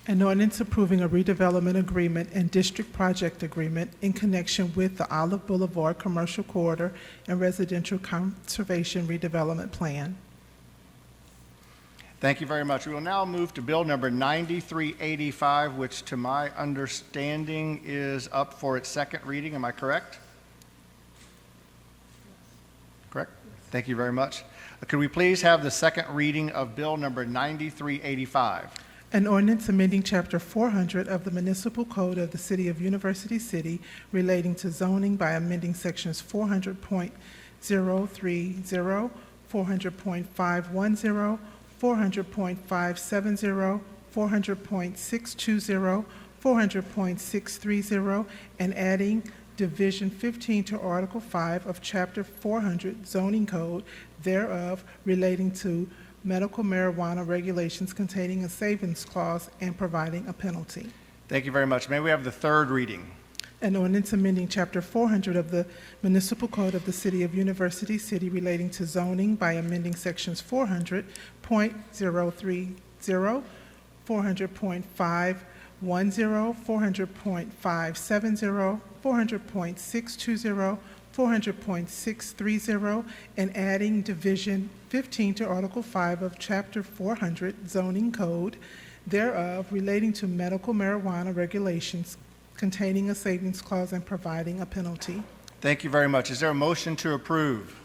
Speaker 2: An ordinance approving a redevelopment agreement and district project agreement in connection with the Olive Boulevard Commercial Corridor and Residential Conservation Redevelopment Plan.
Speaker 1: Thank you very much. We will now move to Bill number 9385, which to my understanding is up for its second reading. Am I correct? Correct? Thank you very much. Could we please have the second reading of Bill number 9385?
Speaker 2: An ordinance amending Chapter 400 of the Municipal Code of the City of University City relating to zoning by amending Sections 400.030, 400.510, 400.570, 400.620, 400.630, and adding Division 15 to Article 5 of Chapter 400 zoning code thereof relating to medical marijuana regulations containing a savings clause and providing a penalty.
Speaker 1: Thank you very much. May we have the third reading?
Speaker 2: An ordinance amending Chapter 400 of the Municipal Code of the City of University City relating to zoning by amending Sections 400.030, 400.510, 400.570, 400.620, 400.630, and adding Division 15 to Article 5 of Chapter 400 zoning code thereof relating to medical marijuana regulations containing a savings clause and providing a penalty.
Speaker 1: Thank you very much. Is there a motion to approve?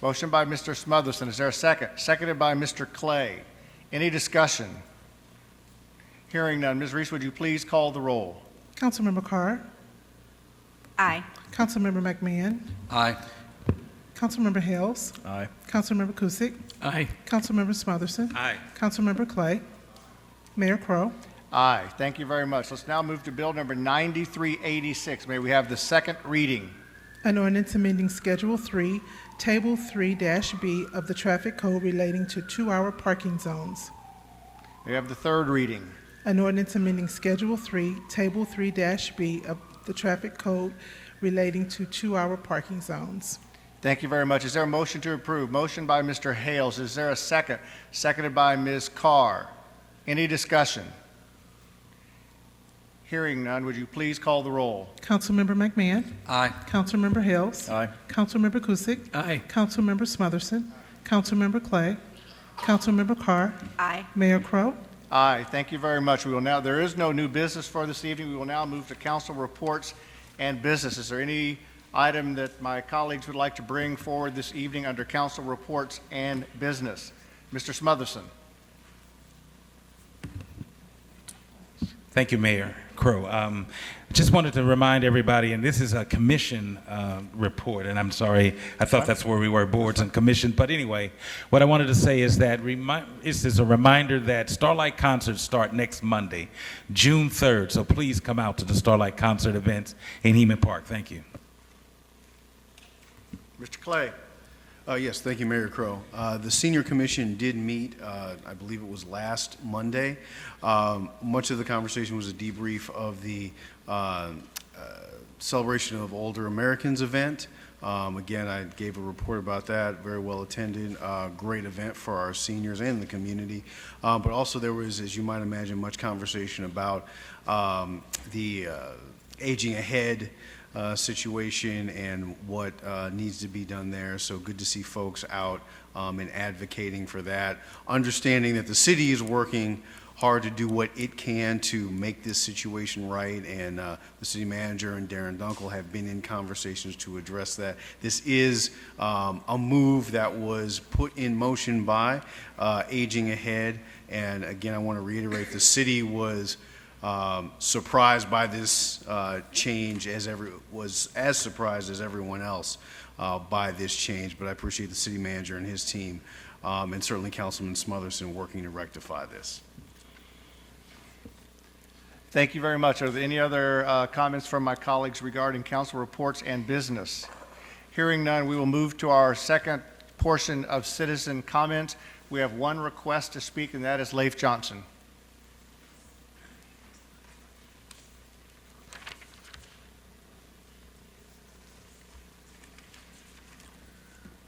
Speaker 1: Motion by Mr. Smotherson. Is there a second? Seconded by Mr. Clay. Any discussion? Hearing none. Ms. Reese, would you please call the roll?
Speaker 2: Councilmember Carr,
Speaker 9: Aye.
Speaker 2: Councilmember McMahon,
Speaker 6: Aye.
Speaker 2: Councilmember Hales,
Speaker 19: Aye.
Speaker 2: Councilmember Kusick,
Speaker 4: Aye.
Speaker 2: Councilmember Smotherson,
Speaker 18: Aye.
Speaker 2: Councilmember Clay, Mayor Crowe.
Speaker 1: Aye. Thank you very much. Let's now move to Bill number 9386. May we have the second reading?
Speaker 2: An ordinance amending Schedule 3, Table 3-B of the Traffic Code relating to 2-hour parking zones.
Speaker 1: May we have the third reading?
Speaker 2: An ordinance amending Schedule 3, Table 3-B of the Traffic Code relating to 2-hour parking zones.
Speaker 1: Thank you very much. Is there a motion to approve? Motion by Mr. Hales. Is there a second? Seconded by Ms. Carr. Any discussion? Hearing none, would you please call the roll?
Speaker 2: Councilmember McMahon,
Speaker 6: Aye.
Speaker 2: Councilmember Hales,
Speaker 19: Aye.
Speaker 2: Councilmember Kusick,
Speaker 4: Aye.
Speaker 2: Councilmember Smotherson, Councilmember Clay, Councilmember Carr,
Speaker 9: Aye.
Speaker 2: Mayor Crowe.
Speaker 1: Aye, thank you very much. We will now, there is no new business for this evening. We will now move to council reports and business. Is there any item that my colleagues would like to bring forward this evening under council reports and business? Mr. Smotherson.
Speaker 18: Thank you, Mayor Crowe. Just wanted to remind everybody, and this is a commission report, and I'm sorry, I thought that's where we were, boards and commission. But anyway, what I wanted to say is that this is a reminder that Starlight concerts start next Monday, June 3rd. So please come out to the Starlight concert events in Heman Park. Thank you.
Speaker 1: Mr. Clay.
Speaker 20: Yes, thank you, Mayor Crowe. The Senior Commission did meet, I believe it was last Monday. Much of the conversation was a debrief of the Celebration of Older Americans event. Again, I gave a report about that, very well attended, great event for our seniors and the community. But also there was, as you might imagine, much conversation about the aging ahead situation and what needs to be done there. So good to see folks out and advocating for that. Understanding that the city is working hard to do what it can to make this situation right, and the city manager and Darren Dunkel have been in conversations to address that. This is a move that was put in motion by Aging Ahead, and again, I want to reiterate, the city was surprised by this change, was as surprised as everyone else by this change, but I appreciate the city manager and his team, and certainly Councilman Smotherson working to rectify this.
Speaker 1: Thank you very much. Are there any other comments from my colleagues regarding council reports and business? Hearing none, we will move to our second portion of citizen comment. We have one request to speak, and that is Leif Johnson.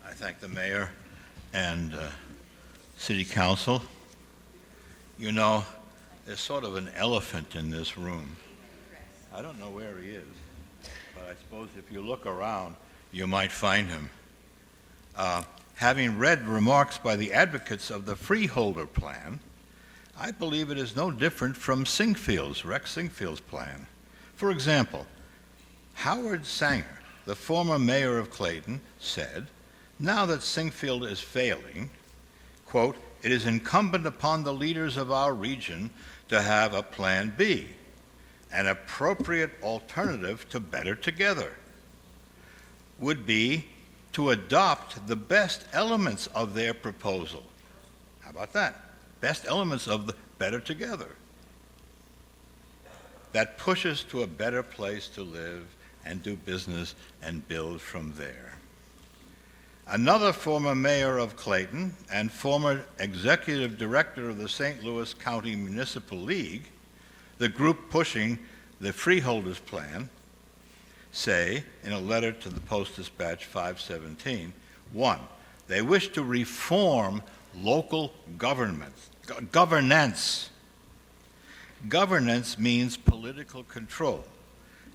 Speaker 21: I thank the mayor and city council. You know, there's sort of an elephant in this room. I don't know where he is, but I suppose if you look around, you might find him. having read remarks by the advocates of the freeholder plan, I believe it is no different from Rex Singfield's plan. For example, Howard Sanger, the former mayor of Clayton, said, now that Singfield is failing, quote, it is incumbent upon the leaders of our region to have a plan B, an appropriate alternative to Better Together, would be to adopt the best elements of their proposal. How about that? Best elements of the Better Together. That pushes to a better place to live and do business and build from there. Another former mayor of Clayton and former executive director of the St. Louis County Municipal League, the group pushing the freeholders plan, say in a letter to the Post-Dispatch 5/17, 1, they wish to reform local governance. Governance means political control,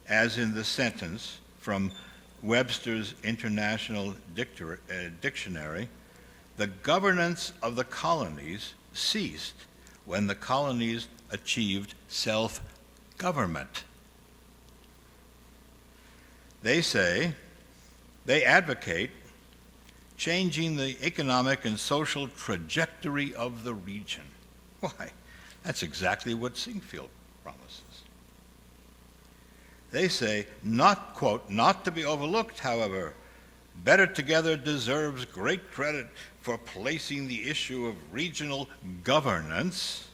Speaker 21: as in the sentence from Webster's International Dictionary, the governance of the colonies ceased when the colonies achieved self-government. They advocate changing the economic and social trajectory of the region. Why, that's exactly what Singfield promises. They say, not, quote, not to be overlooked, however, Better Together deserves great credit for placing the issue of regional governance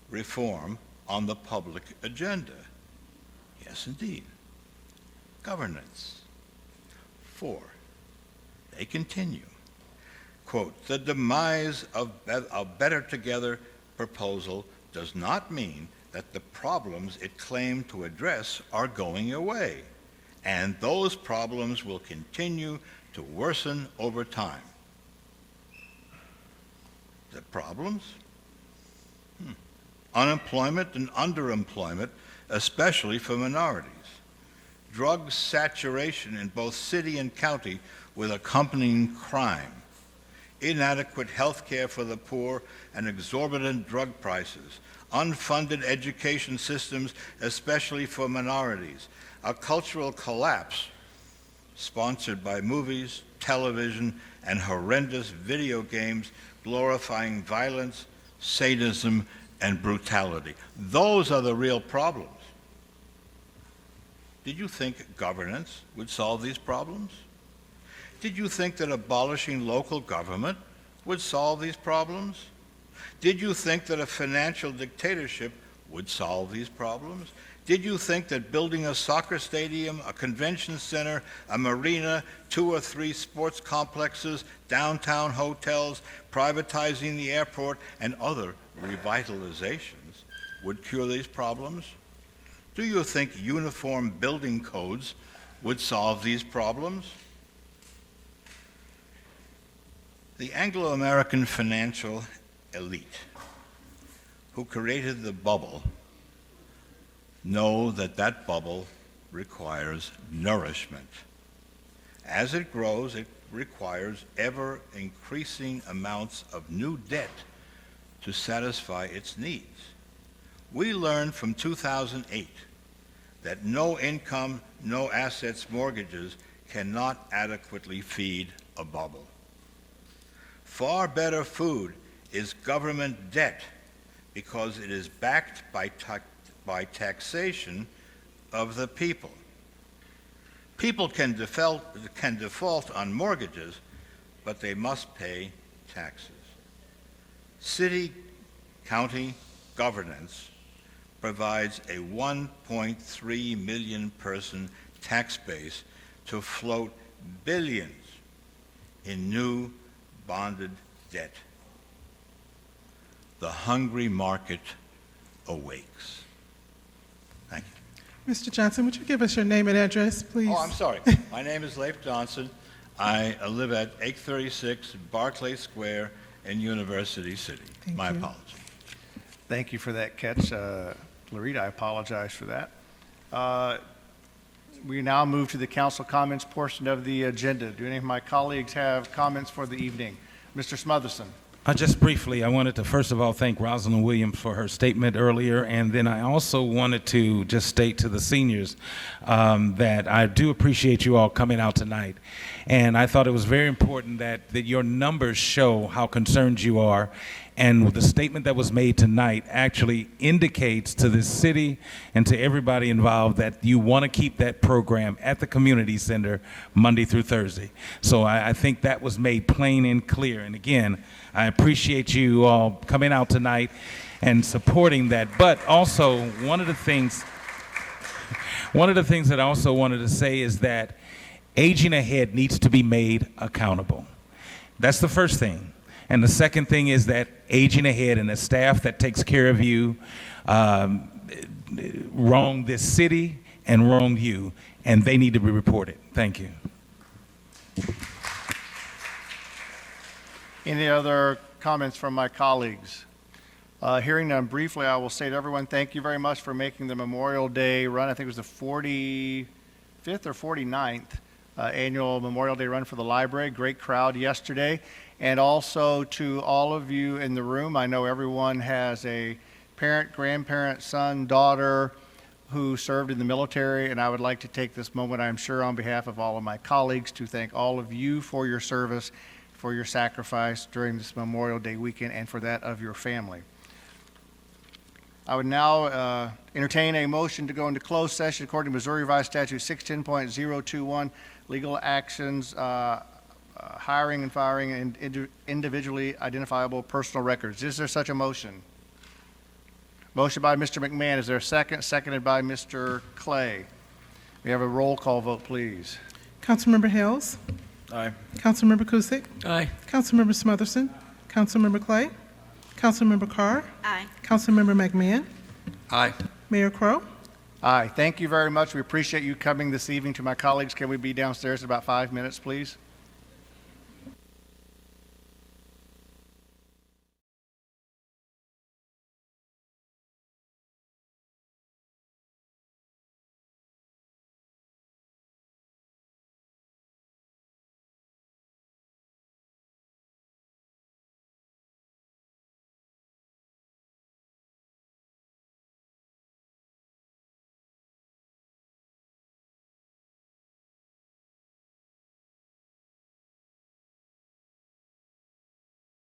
Speaker 21: reform on the public agenda. Yes, indeed. Governance. 4, they continue, quote, the demise of Better Together proposal does not mean that the problems it claimed to address are going away, and those problems will continue to worsen over time. The problems? Unemployment and underemployment, especially for minorities. Drug saturation in both city and county with accompanying crime. Inadequate health care for the poor and exorbitant drug prices. Unfunded education systems, especially for minorities. A cultural collapse sponsored by movies, television, and horrendous video games glorifying violence, sadism, and brutality. Those are the real problems. Did you think governance would solve these problems? Did you think that abolishing local government would solve these problems? Did you think that a financial dictatorship would solve these problems? Did you think that building a soccer stadium, a convention center, a marina, 2 or 3 sports complexes, downtown hotels, privatizing the airport, and other revitalizations would cure these problems? Do you think uniform building codes would solve these problems? The Anglo-American financial elite who created the bubble know that that bubble requires nourishment. As it grows, it requires ever-increasing amounts of new debt to satisfy its needs. We learned from 2008 that no income, no assets mortgages cannot adequately feed a bubble. Far better food is government debt because it is backed by taxation of the people. People can default on mortgages, but they must pay taxes. City, county governance provides a 1.3 million person tax base to float billions in new bonded debt. The hungry market awakes. Thank you.
Speaker 2: Mr. Johnson, would you give us your name and address, please?
Speaker 21: Oh, I'm sorry. My name is Leif Johnson. I live at 836 Barclay Square in University City. My apologies.
Speaker 1: Thank you for that catch, Larita. I apologize for that. We now move to the council comments portion of the agenda. Do any of my colleagues have comments for the evening? Mr. Smotherson.
Speaker 18: Just briefly, I wanted to first of all thank Rosalind Williams for her statement earlier, and then I also wanted to just state to the seniors that I do appreciate you all coming out tonight. And I thought it was very important that your numbers show how concerned you are. And the statement that was made tonight actually indicates to the city and to everybody involved that you want to keep that program at the community center Monday through Thursday. So I think that was made plain and clear. And again, I appreciate you all coming out tonight and supporting that. But also, one of the things that I also wanted to say is that Aging Ahead needs to be made accountable. That's the first thing. And the second thing is that Aging Ahead and the staff that takes care of you wronged this city and wronged you, and they need to be reported. Thank you.
Speaker 1: Any other comments from my colleagues? Hearing none, briefly, I will say to everyone, thank you very much for making the Memorial Day run. I think it was the 45th or 49th annual Memorial Day run for the library. Great crowd yesterday. And also to all of you in the room, I know everyone has a parent, grandparent, son, daughter who served in the military, and I would like to take this moment, I'm sure, on behalf of all of my colleagues to thank all of you for your service, for your sacrifice during this Memorial Day weekend, and for that of your family. I would now entertain a motion to go into closed session according to Missouri Revised Statute 610.021, legal actions, hiring and firing, and individually identifiable personal records. Is there such a motion? Motion by Mr. McMahon. Is there a second? Seconded by Mr. Clay. We have a roll call vote, please.
Speaker 2: Councilmember Hales.
Speaker 19: Aye.
Speaker 2: Councilmember Kusick.
Speaker 4: Aye.
Speaker 2: Councilmember Smotherson. Councilmember Clay. Councilmember Carr.
Speaker 9: Aye.
Speaker 2: Councilmember McMahon.
Speaker 6: Aye.
Speaker 2: Mayor Crowe.
Speaker 1: Aye. Thank you very much. We appreciate you coming this evening. To my colleagues, can we be downstairs in about 5 minutes, please?